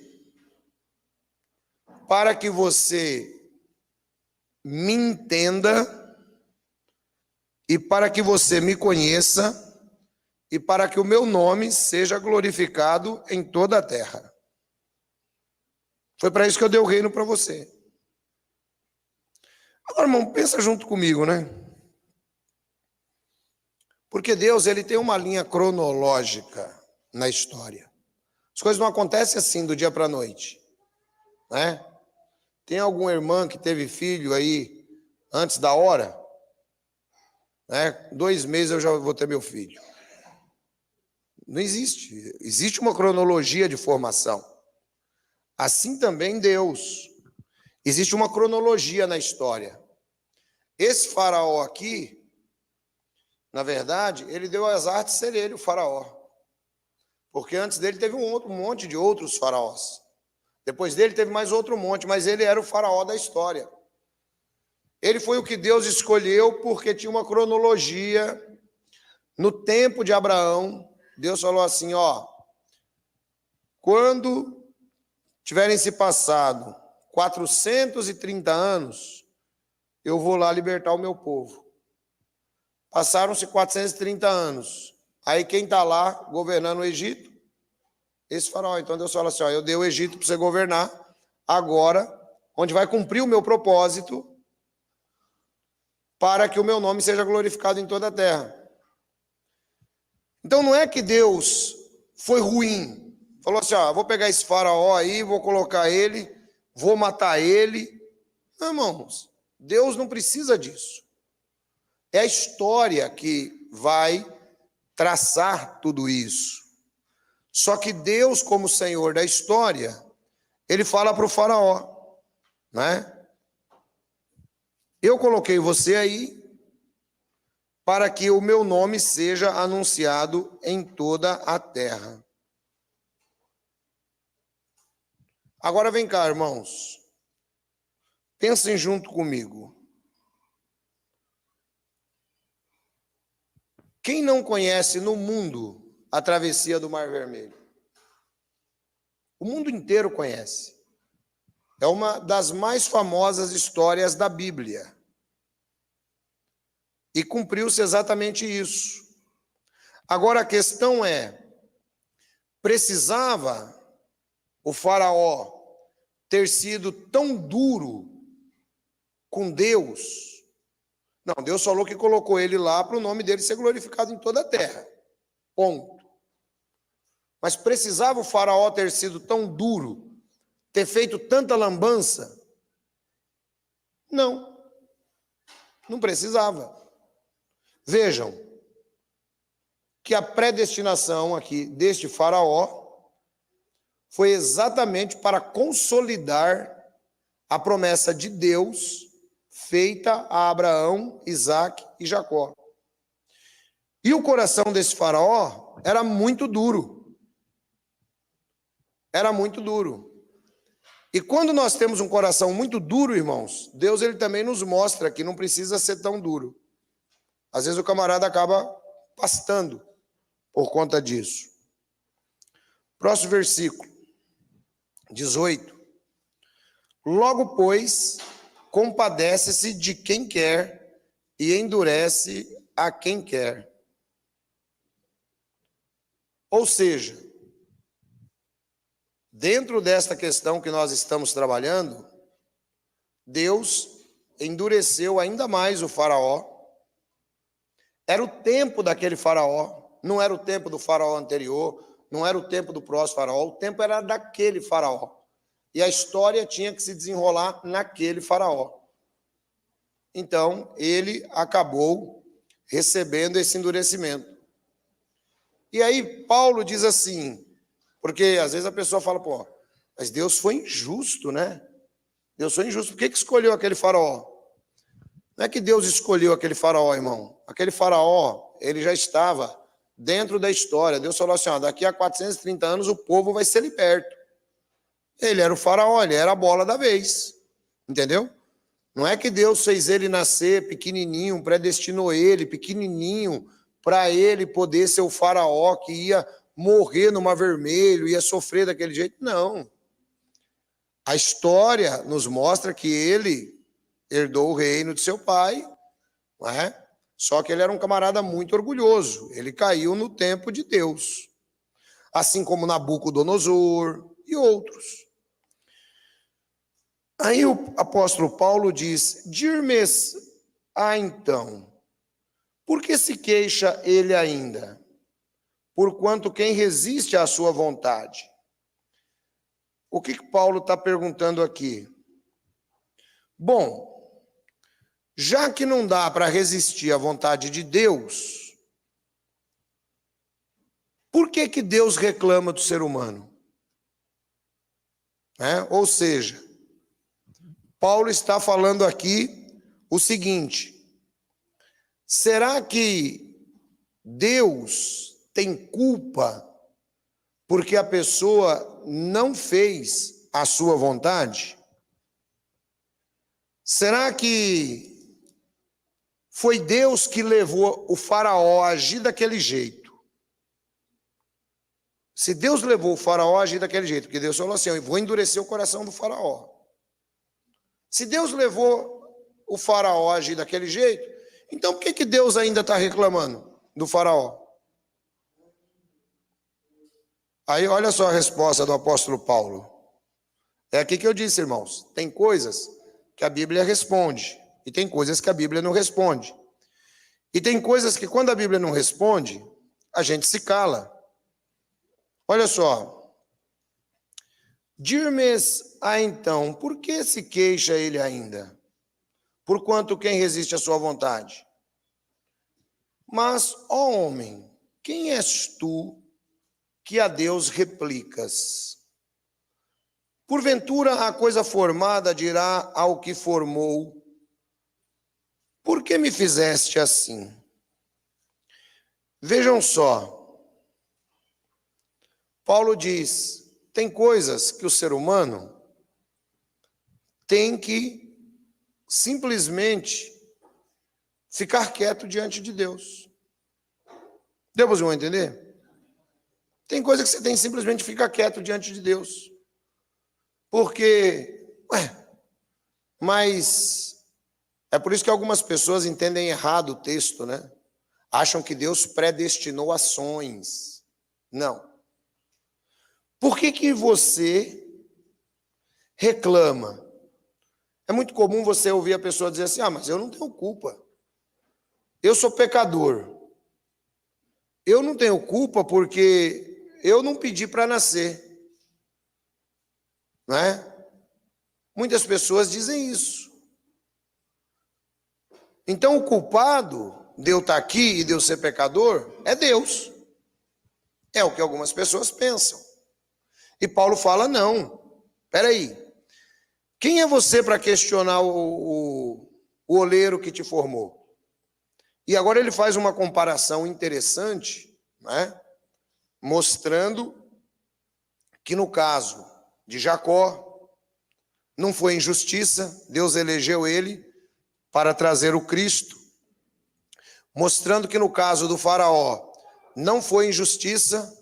para que você me entenda, e para que você me conheça, e para que o meu nome seja glorificado em toda a terra. Foi para isso que eu dei o reino para você. Agora, irmão, pensa junto comigo, né? Porque Deus, ele tem uma linha cronológica na história. As coisas não acontecem assim do dia para a noite, né? Tem alguma irmã que teve filho aí antes da hora? Né? 2 meses eu já vou ter meu filho. Não existe. Existe uma cronologia de formação. Assim também Deus. Existe uma cronologia na história. Esse faraó aqui, na verdade, ele deu azar de ser ele o faraó. Porque antes dele teve um monte de outros faraós. Depois dele teve mais outro monte, mas ele era o faraó da história. Ele foi o que Deus escolheu porque tinha uma cronologia. No tempo de Abraão, Deus falou assim, ó, quando tiverem se passado 430 anos, eu vou lá libertar o meu povo. Passaram-se 430 anos. Aí quem está lá governando o Egito? Esse faraó. Então Deus fala assim, ó, eu dei o Egito para você governar, agora, onde vai cumprir o meu propósito, para que o meu nome seja glorificado em toda a terra. Então não é que Deus foi ruim, falou assim, ó, vou pegar esse faraó aí, vou colocar ele, vou matar ele. Não, irmãos, Deus não precisa disso. É a história que vai traçar tudo isso. Só que Deus, como Senhor da história, ele fala para o faraó, né? Eu coloquei você aí para que o meu nome seja anunciado em toda a terra. Agora vem cá, irmãos. Pensem junto comigo. Quem não conhece no mundo a travessia do Mar Vermelho? O mundo inteiro conhece. É uma das mais famosas histórias da Bíblia. E cumpriu-se exatamente isso. Agora a questão é, precisava o faraó ter sido tão duro com Deus. Não, Deus falou que colocou ele lá para o nome dele ser glorificado em toda a terra. Ponto. Mas precisava o faraó ter sido tão duro, ter feito tanta lambança? Não. Não precisava. Vejam que a predestinação aqui deste faraó foi exatamente para consolidar a promessa de Deus feita a Abraão, Isaque e Jacó. E o coração desse faraó era muito duro. Era muito duro. E quando nós temos um coração muito duro, irmãos, Deus ele também nos mostra que não precisa ser tão duro. Às vezes o camarada acaba pastando por conta disso. Próximo versículo, 18. Logo, pois, compadece-se de quem quer e endurece a quem quer. Ou seja, dentro desta questão que nós estamos trabalhando, Deus endureceu ainda mais o faraó. Era o tempo daquele faraó, não era o tempo do faraó anterior, não era o tempo do próximo faraó, o tempo era daquele faraó. E a história tinha que se desenrolar naquele faraó. Então, ele acabou recebendo esse endurecimento. E aí, Paulo diz assim, porque às vezes a pessoa fala, pô, mas Deus foi injusto, né? Deus foi injusto. Por que escolheu aquele faraó? Não é que Deus escolheu aquele faraó, irmão. Aquele faraó, ele já estava dentro da história. Deus falou assim, ó, daqui a 430 anos o povo vai ser liberto. Ele era o faraó, ele era a bola da vez. Entendeu? Não é que Deus fez ele nascer pequenininho, predestinou ele pequenininho, para ele poder ser o faraó que ia morrer no Mar Vermelho, ia sofrer daquele jeito. Não. A história nos mostra que ele herdou o reino de seu pai, não é? Só que ele era um camarada muito orgulhoso. Ele caiu no tempo de Deus. Assim como Nabucodonosor e outros. Aí o apóstolo Paulo diz, dir-me-ás então, por que se queixa ele ainda? Porquanto quem resiste à sua vontade? O que Paulo está perguntando aqui? Bom, já que não dá para resistir à vontade de Deus, por que Deus reclama do ser humano? Ou seja, Paulo está falando aqui o seguinte, será que Deus tem culpa porque a pessoa não fez a sua vontade? Será que foi Deus que levou o faraó a agir daquele jeito? Se Deus levou o faraó a agir daquele jeito, porque Deus falou assim, eu vou endurecer o coração do faraó. Se Deus levou o faraó a agir daquele jeito, então por que Deus ainda está reclamando do faraó? Aí olha só a resposta do apóstolo Paulo. É aqui que eu disse, irmãos, tem coisas que a Bíblia responde e tem coisas que a Bíblia não responde. E tem coisas que quando a Bíblia não responde, a gente se cala. Olha só. Dir-me-ás então, por que se queixa ele ainda? Porquanto quem resiste à sua vontade? Mas, ó homem, quem és tu que a Deus replicas? Porventura a coisa formada dirá ao que formou, por que me fizeste assim? Vejam só, Paulo diz, tem coisas que o ser humano tem que simplesmente ficar quieto diante de Deus. Deu para vocês entender? Tem coisa que você tem que simplesmente ficar quieto diante de Deus. Porque, mas é por isso que algumas pessoas entendem errado o texto, né? Acham que Deus predestinou ações. Não. Por que você reclama. É muito comum você ouvir a pessoa dizer assim: mas eu não tenho culpa. Eu sou pecador. Eu não tenho culpa porque eu não pedi para nascer. Não é? Muitas pessoas dizem isso. Então o culpado de eu estar aqui e de eu ser pecador é Deus. É o que algumas pessoas pensam. E Paulo fala: não, peraí. Quem é você para questionar o oleiro que te formou? E agora ele faz uma comparação interessante, né? Mostrando que no caso de Jacó, não foi injustiça, Deus elegeu ele para trazer o Cristo. Mostrando que no caso do faraó, não foi injustiça,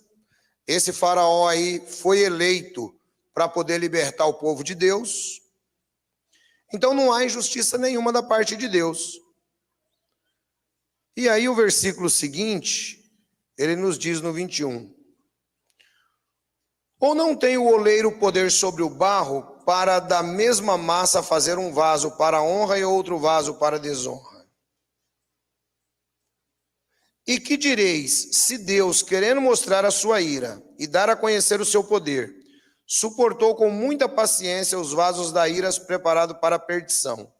esse faraó aí foi eleito para poder libertar o povo de Deus. Então não há injustiça nenhuma da parte de Deus. E aí o versículo seguinte, ele nos diz no 21. Ou não tem o oleiro poder sobre o barro para da mesma massa fazer um vaso para honra e outro vaso para desonra? E que direis, se Deus, querendo mostrar a sua ira e dar a conhecer o seu poder, suportou com muita paciência os vasos da ira preparados para a perdição,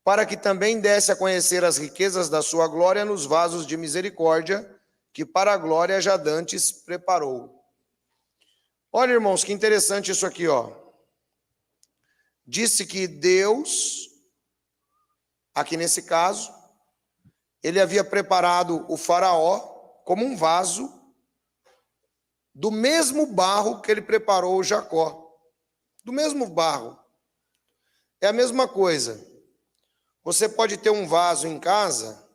para que também desse a conhecer as riquezas da sua glória nos vasos de misericórdia, que para a glória já dantes preparou. Olha, irmãos, que interessante isso aqui, ó. Disse que Deus, aqui nesse caso, ele havia preparado o faraó como um vaso do mesmo barro que ele preparou o Jacó. Do mesmo barro. É a mesma coisa. Você pode ter um vaso em casa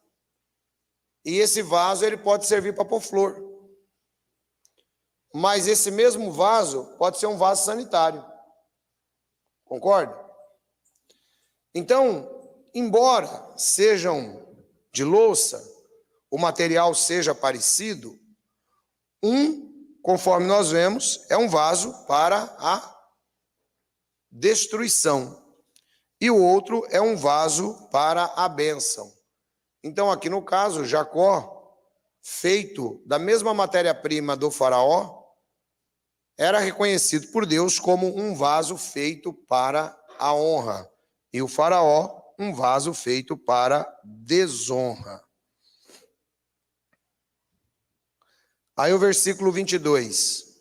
e esse vaso ele pode servir para pôr flor. Mas esse mesmo vaso pode ser um vaso sanitário. Concorda? Então, embora sejam de louça, o material seja parecido, conforme nós vemos, é um vaso para a destruição. E o outro é um vaso para a bênção. Então, aqui no caso, Jacó, feito da mesma matéria-prima do faraó, era reconhecido por Deus como um vaso feito para a honra. E o faraó, um vaso feito para desonra. Aí o versículo 22.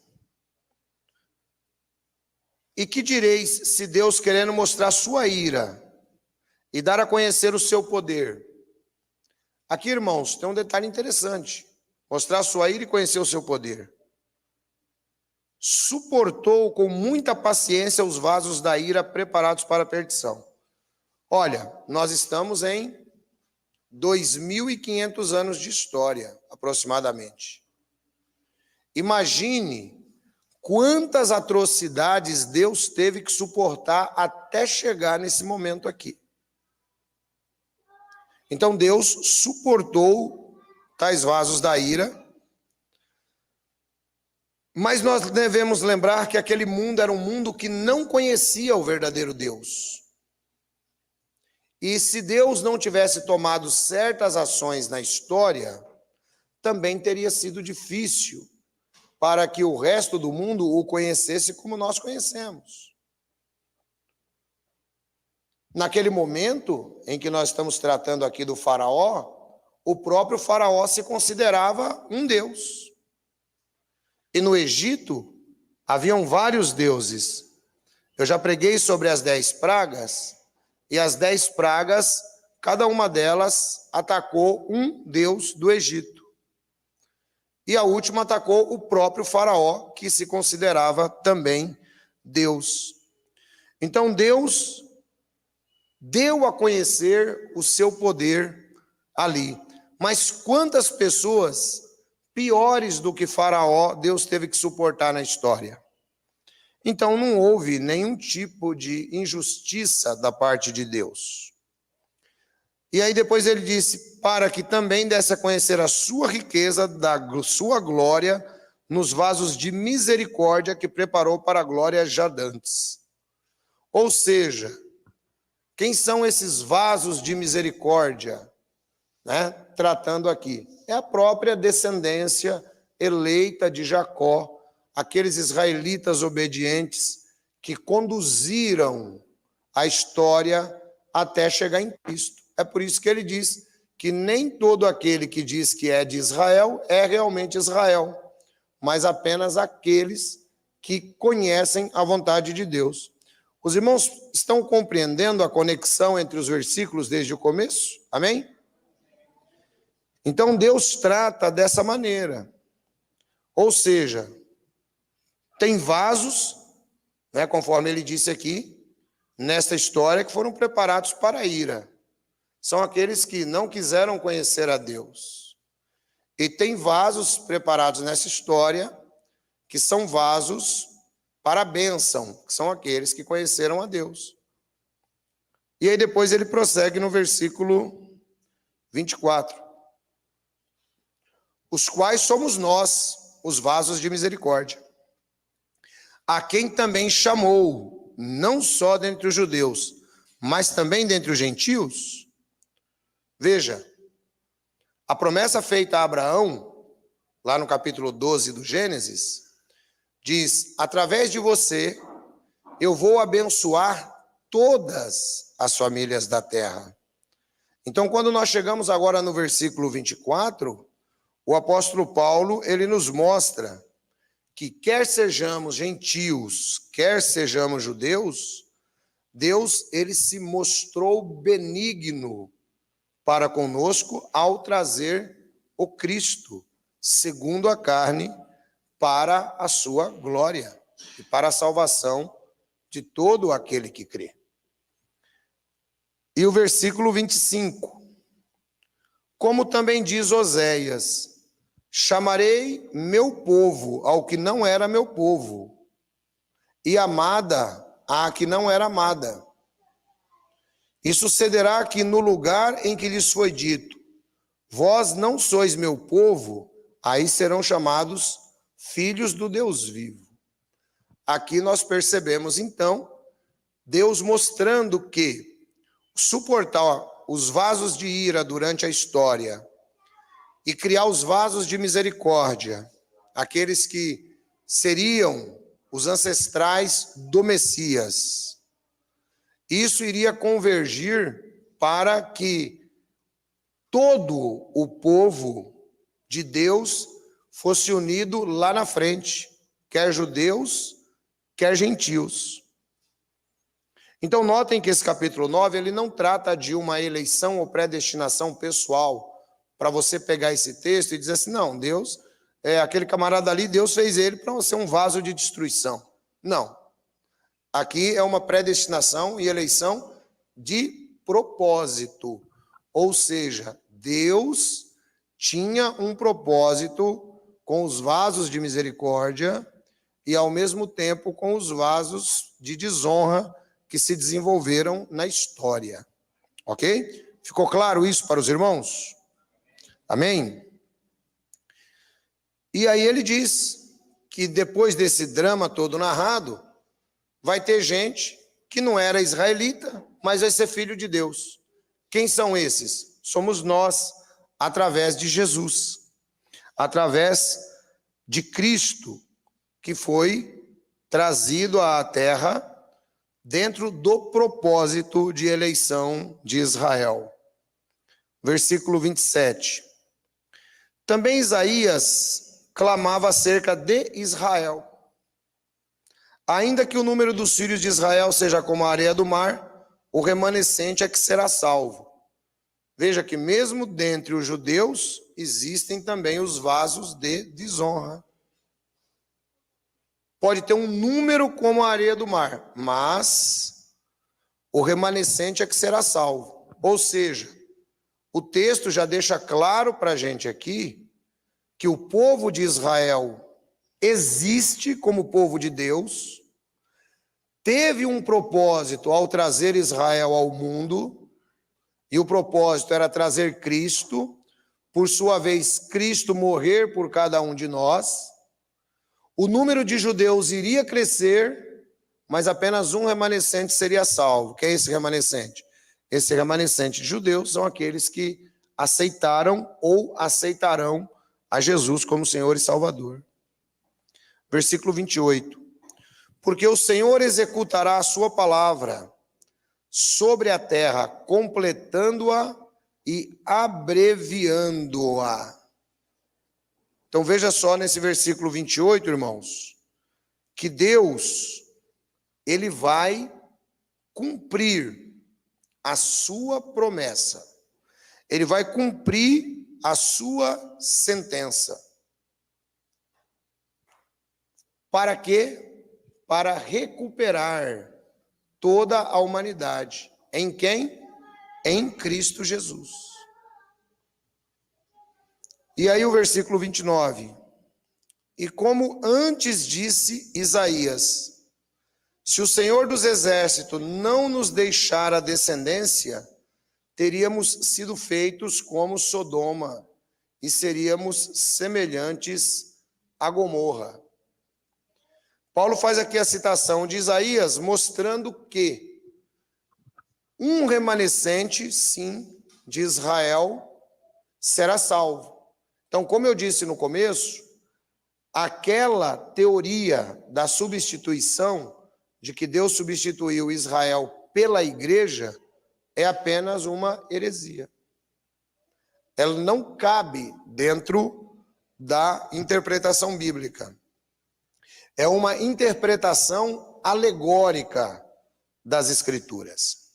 E que direis se Deus, querendo mostrar sua ira e dar a conhecer o seu poder? Aqui, irmãos, tem um detalhe interessante. Mostrar sua ira e conhecer o seu poder. Suportou com muita paciência os vasos da ira preparados para a perdição. Olha, nós estamos em 2.500 anos de história, aproximadamente. Imagine quantas atrocidades Deus teve que suportar até chegar nesse momento aqui. Então Deus suportou tais vasos da ira, mas nós devemos lembrar que aquele mundo era um mundo que não conhecia o verdadeiro Deus. E se Deus não tivesse tomado certas ações na história, também teria sido difícil para que o resto do mundo o conhecesse como nós conhecemos. Naquele momento em que nós estamos tratando aqui do faraó, o próprio faraó se considerava um deus. E no Egito, haviam vários deuses. Eu já preguei sobre as 10 pragas, e as 10 pragas, cada uma delas atacou um deus do Egito. E a última atacou o próprio faraó, que se considerava também Deus. Então Deus deu a conhecer o seu poder ali. Mas quantas pessoas piores do que faraó Deus teve que suportar na história? Então não houve nenhum tipo de injustiça da parte de Deus. E aí depois ele disse, para que também desse a conhecer a sua riqueza, da sua glória, nos vasos de misericórdia que preparou para a glória já dantes. Ou seja, quem são esses vasos de misericórdia, né? Tratando aqui, é a própria descendência eleita de Jacó, aqueles israelitas obedientes que conduziram a história até chegar em Cristo. É por isso que ele diz que nem todo aquele que diz que é de Israel é realmente Israel, mas apenas aqueles que conhecem a vontade de Deus. Os irmãos estão compreendendo a conexão entre os versículos desde o começo? Amém? Então Deus trata dessa maneira. Ou seja, tem vasos, né, conforme ele disse aqui, nesta história, que foram preparados para a ira. São aqueles que não quiseram conhecer a Deus. E tem vasos preparados nessa história, que são vasos para a bênção, que são aqueles que conheceram a Deus. E aí depois ele prossegue no versículo 24. Os quais somos nós, os vasos de misericórdia, a quem também chamou, não só dentre os judeus, mas também dentre os gentios. Veja, a promessa feita a Abraão, lá no capítulo 12 do Gênesis, diz: através de você, eu vou abençoar todas as famílias da terra. Então, quando nós chegamos agora no versículo 24, o apóstolo Paulo, ele nos mostra que quer sejamos gentios, quer sejamos judeus, Deus, ele se mostrou benigno para conosco ao trazer o Cristo, segundo a carne, para a sua glória e para a salvação de todo aquele que crê. E o versículo 25. Como também diz Oséias: chamarei meu povo ao que não era meu povo, e amada à que não era amada. E sucederá que no lugar em que lhes foi dito: vós não sois meu povo, aí serão chamados filhos do Deus vivo. Aqui nós percebemos, então, Deus mostrando que suportar os vasos de ira durante a história e criar os vasos de misericórdia, aqueles que seriam os ancestrais do Messias, isso iria convergir para que todo o povo de Deus fosse unido lá na frente, quer judeus, quer gentios. Então notem que esse capítulo 9, ele não trata de uma eleição ou predestinação pessoal, para você pegar esse texto e dizer assim: não, Deus, aquele camarada ali, Deus fez ele para ser um vaso de destruição. Não. Aqui é uma predestinação e eleição de propósito. Ou seja, Deus tinha um propósito com os vasos de misericórdia e, ao mesmo tempo, com os vasos de desonra que se desenvolveram na história. Ok? Ficou claro isso para os irmãos? Amém? E aí ele diz que depois desse drama todo narrado, vai ter gente que não era israelita, mas vai ser filho de Deus. Quem são esses? Somos nós, através de Jesus, através de Cristo, que foi trazido à terra dentro do propósito de eleição de Israel. Versículo 27. Também Isaías clamava acerca de Israel. Ainda que o número dos filhos de Israel seja como a areia do mar, o remanescente é que será salvo. Veja que mesmo dentre os judeus existem também os vasos de desonra. Pode ter um número como a areia do mar, mas o remanescente é que será salvo. Ou seja, o texto já deixa claro para a gente aqui que o povo de Israel existe como povo de Deus, teve um propósito ao trazer Israel ao mundo, e o propósito era trazer Cristo, por sua vez, Cristo morrer por cada um de nós. O número de judeus iria crescer, mas apenas um remanescente seria salvo. Quem é esse remanescente? Esse remanescente de judeus são aqueles que aceitaram ou aceitarão a Jesus como Senhor e Salvador. Versículo 28. Porque o Senhor executará a sua palavra sobre a terra, completando-a e abreviando-a. Então veja só nesse versículo 28, irmãos, que Deus, ele vai cumprir a sua promessa. Ele vai cumprir a sua sentença. Para quê? Para recuperar toda a humanidade. Em quem? Em Cristo Jesus. E aí o versículo 29. E como antes disse Isaías, se o Senhor dos Exércitos não nos deixar a descendência, teríamos sido feitos como Sodoma e seríamos semelhantes a Gomorra. Paulo faz aqui a citação de Isaías, mostrando que um remanescente, sim, de Israel será salvo. Então, como eu disse no começo, aquela teoria da substituição, de que Deus substituiu Israel pela igreja, é apenas uma heresia. Ela não cabe dentro da interpretação bíblica. É uma interpretação alegórica das Escrituras.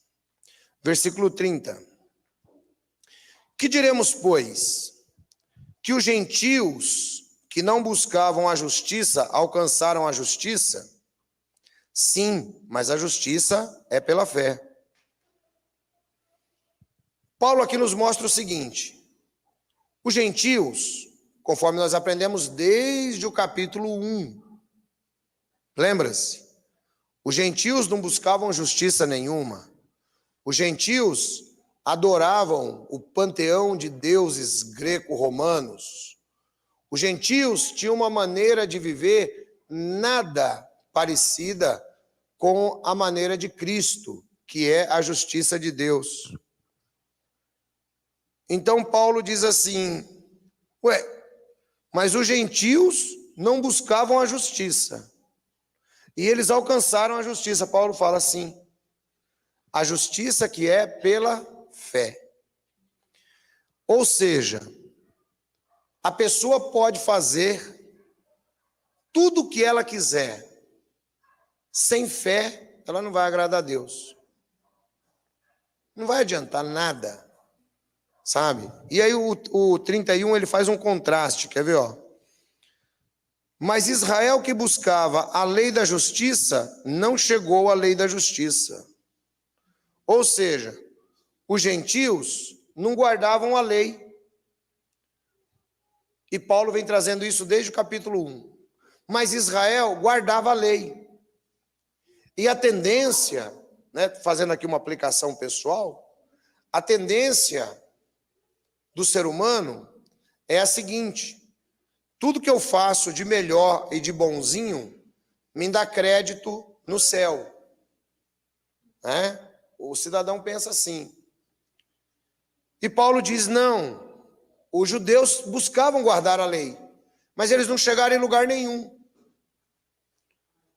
Versículo 30. Que diremos, pois? Que os gentios que não buscavam a justiça alcançaram a justiça? Sim, mas a justiça é pela fé. Paulo aqui nos mostra o seguinte: os gentios, conforme nós aprendemos desde o capítulo 1, lembra-se? Os gentios não buscavam justiça nenhuma. Os gentios adoravam o panteão de deuses greco-romanos. Os gentios tinham uma maneira de viver nada parecida com a maneira de Cristo, que é a justiça de Deus. Então Paulo diz assim: mas os gentios não buscavam a justiça. E eles alcançaram a justiça. Paulo fala assim: a justiça que é pela fé. Ou seja, a pessoa pode fazer tudo o que ela quiser. Sem fé, ela não vai agradar a Deus. Não vai adiantar nada, sabe? E aí o 31, ele faz um contraste, quer ver, ó? Mas Israel que buscava a lei da justiça, não chegou à lei da justiça. Ou seja, os gentios não guardavam a lei. E Paulo vem trazendo isso desde o capítulo 1. Mas Israel guardava a lei. E a tendência, né, fazendo aqui uma aplicação pessoal, a tendência do ser humano é a seguinte: tudo que eu faço de melhor e de bonzinho me dá crédito no céu. Né? O cidadão pensa assim. E Paulo diz: não, os judeus buscavam guardar a lei, mas eles não chegaram em lugar nenhum.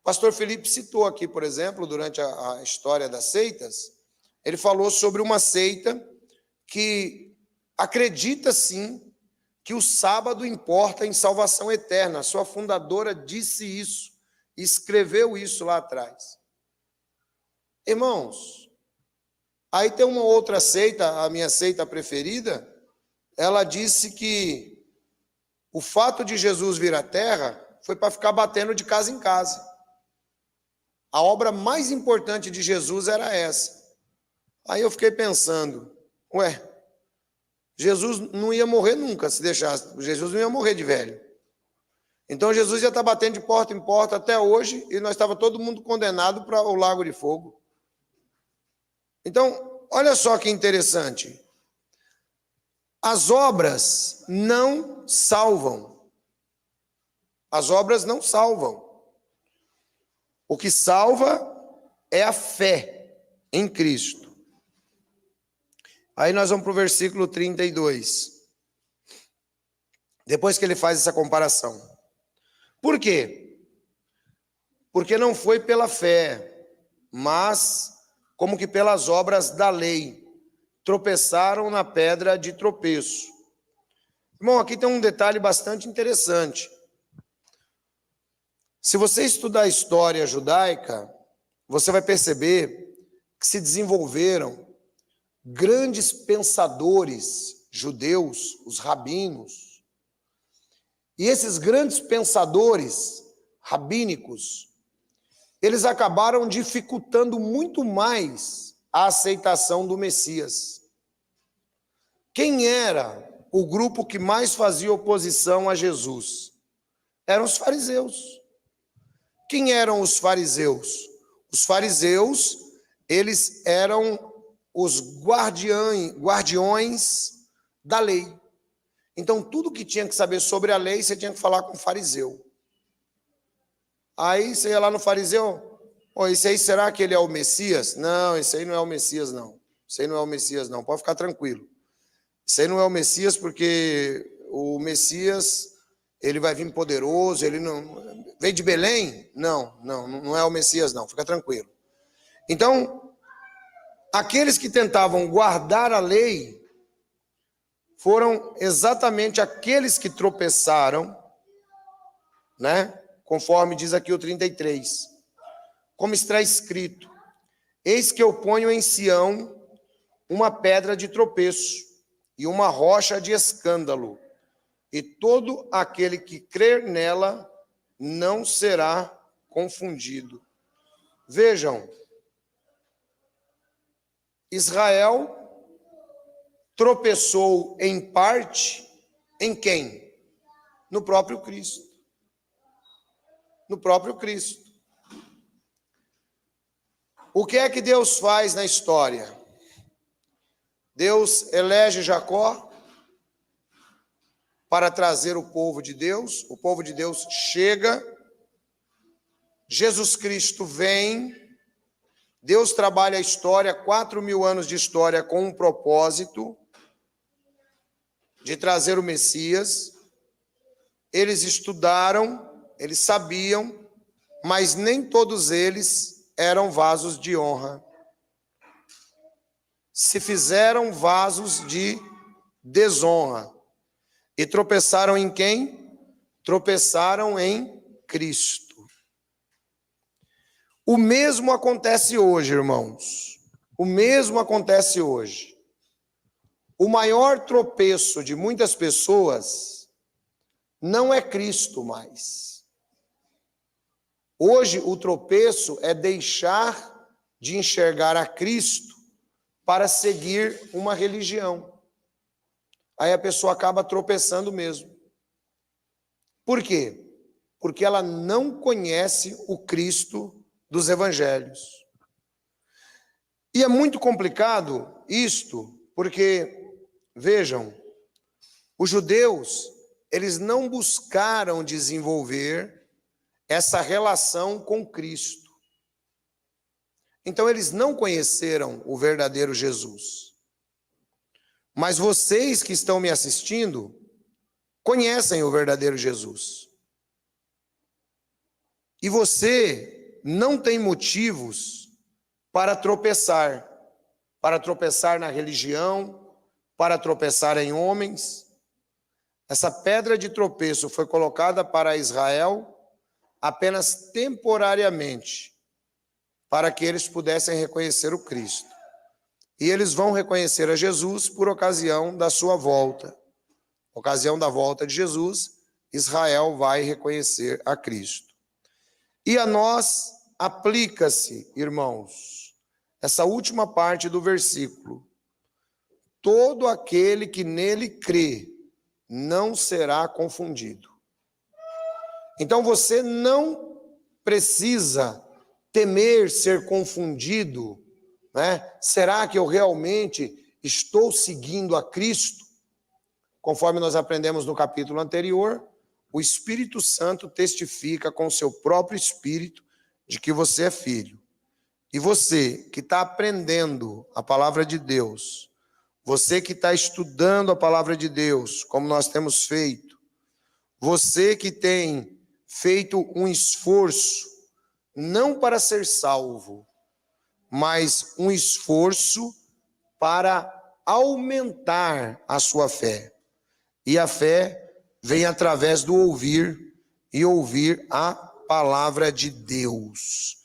O pastor Felipe citou aqui, por exemplo, durante a história das seitas, ele falou sobre uma seita que acredita sim que o sábado importa em salvação eterna. A sua fundadora disse isso, escreveu isso lá atrás. Irmãos, aí tem uma outra seita, a minha seita preferida, ela disse que o fato de Jesus vir à terra foi para ficar batendo de casa em casa. A obra mais importante de Jesus era essa. Aí eu fiquei pensando, Jesus não ia morrer nunca se deixasse. Jesus não ia morrer de velho. Então Jesus ia estar batendo de porta em porta até hoje e nós estava todo mundo condenado para o lago de fogo. Então, olha só que interessante. As obras não salvam. As obras não salvam. O que salva é a fé em Cristo. Aí nós vamos para o versículo 32. Depois que ele faz essa comparação. Por quê? Porque não foi pela fé, mas como que pelas obras da lei. Tropeçaram na pedra de tropeço. Irmão, aqui tem um detalhe bastante interessante. Se você estudar a história judaica, você vai perceber que se desenvolveram grandes pensadores judeus, os rabinos. E esses grandes pensadores rabínicos, eles acabaram dificultando muito mais a aceitação do Messias. Quem era o grupo que mais fazia oposição a Jesus? Eram os fariseus. Quem eram os fariseus? Os fariseus, eles eram os guardiões da lei. Então, tudo que tinha que saber sobre a lei, você tinha que falar com o fariseu. Aí, você ia lá no fariseu, esse aí, será que ele é o Messias? Não, esse aí não é o Messias, não. Esse aí não é o Messias, não. Pode ficar tranquilo. Esse aí não é o Messias, porque o Messias, ele vai vir poderoso, ele não... Veio de Belém? Não é o Messias, não. Fica tranquilo. Então, aqueles que tentavam guardar a lei foram exatamente aqueles que tropeçaram, né? Conforme diz aqui o 33. Como está escrito: eis que eu ponho em Sião uma pedra de tropeço e uma rocha de escândalo, e todo aquele que crer nela não será confundido. Vejam, Israel tropeçou em parte em quem? No próprio Cristo. No próprio Cristo. O que é que Deus faz na história? Deus elege Jacó para trazer o povo de Deus. O povo de Deus chega. Jesus Cristo vem. Deus trabalha a história, 4.000 anos de história, com um propósito de trazer o Messias. Eles estudaram, eles sabiam, mas nem todos eles eram vasos de honra. Se fizeram vasos de desonra. E tropeçaram em quem? Tropeçaram em Cristo. O mesmo acontece hoje, irmãos. O mesmo acontece hoje. O maior tropeço de muitas pessoas não é Cristo mais. Hoje o tropeço é deixar de enxergar a Cristo para seguir uma religião. Aí a pessoa acaba tropeçando mesmo. Por quê? Porque ela não conhece o Cristo dos evangelhos. E é muito complicado isto, porque, vejam, os judeus, eles não buscaram desenvolver essa relação com Cristo. Então, eles não conheceram o verdadeiro Jesus. Mas vocês que estão me assistindo, conhecem o verdadeiro Jesus. E você não tem motivos para tropeçar na religião, para tropeçar em homens. Essa pedra de tropeço foi colocada para Israel apenas temporariamente, para que eles pudessem reconhecer o Cristo. E eles vão reconhecer a Jesus por ocasião da sua volta. Ocasião da volta de Jesus, Israel vai reconhecer a Cristo. E a nós aplica-se, irmãos, essa última parte do versículo. Todo aquele que nele crê não será confundido. Então você não precisa temer ser confundido, né? Será que eu realmente estou seguindo a Cristo? Conforme nós aprendemos no capítulo anterior, o Espírito Santo testifica com o seu próprio Espírito de que você é filho. E você que está aprendendo a palavra de Deus, você que está estudando a palavra de Deus, como nós temos feito, você que tem feito um esforço, não para ser salvo, mas um esforço para aumentar a sua fé. E a fé vem através do ouvir, e ouvir a palavra de Deus.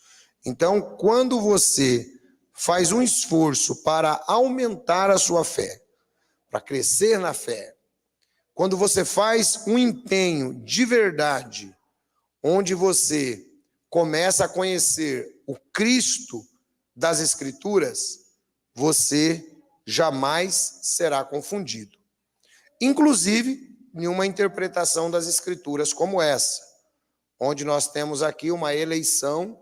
Então, quando você faz um esforço para aumentar a sua fé, para crescer na fé, quando você faz um empenho de verdade, onde você começa a conhecer o Cristo das Escrituras, você jamais será confundido. Inclusive, em uma interpretação das Escrituras como essa, onde nós temos aqui uma eleição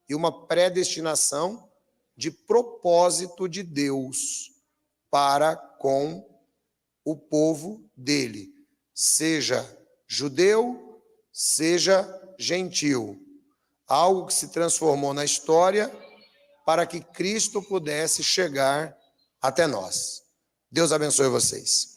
e uma predestinação de propósito de Deus para com o povo dele, seja judeu, seja gentil. Algo que se transformou na história para que Cristo pudesse chegar até nós. Deus abençoe vocês.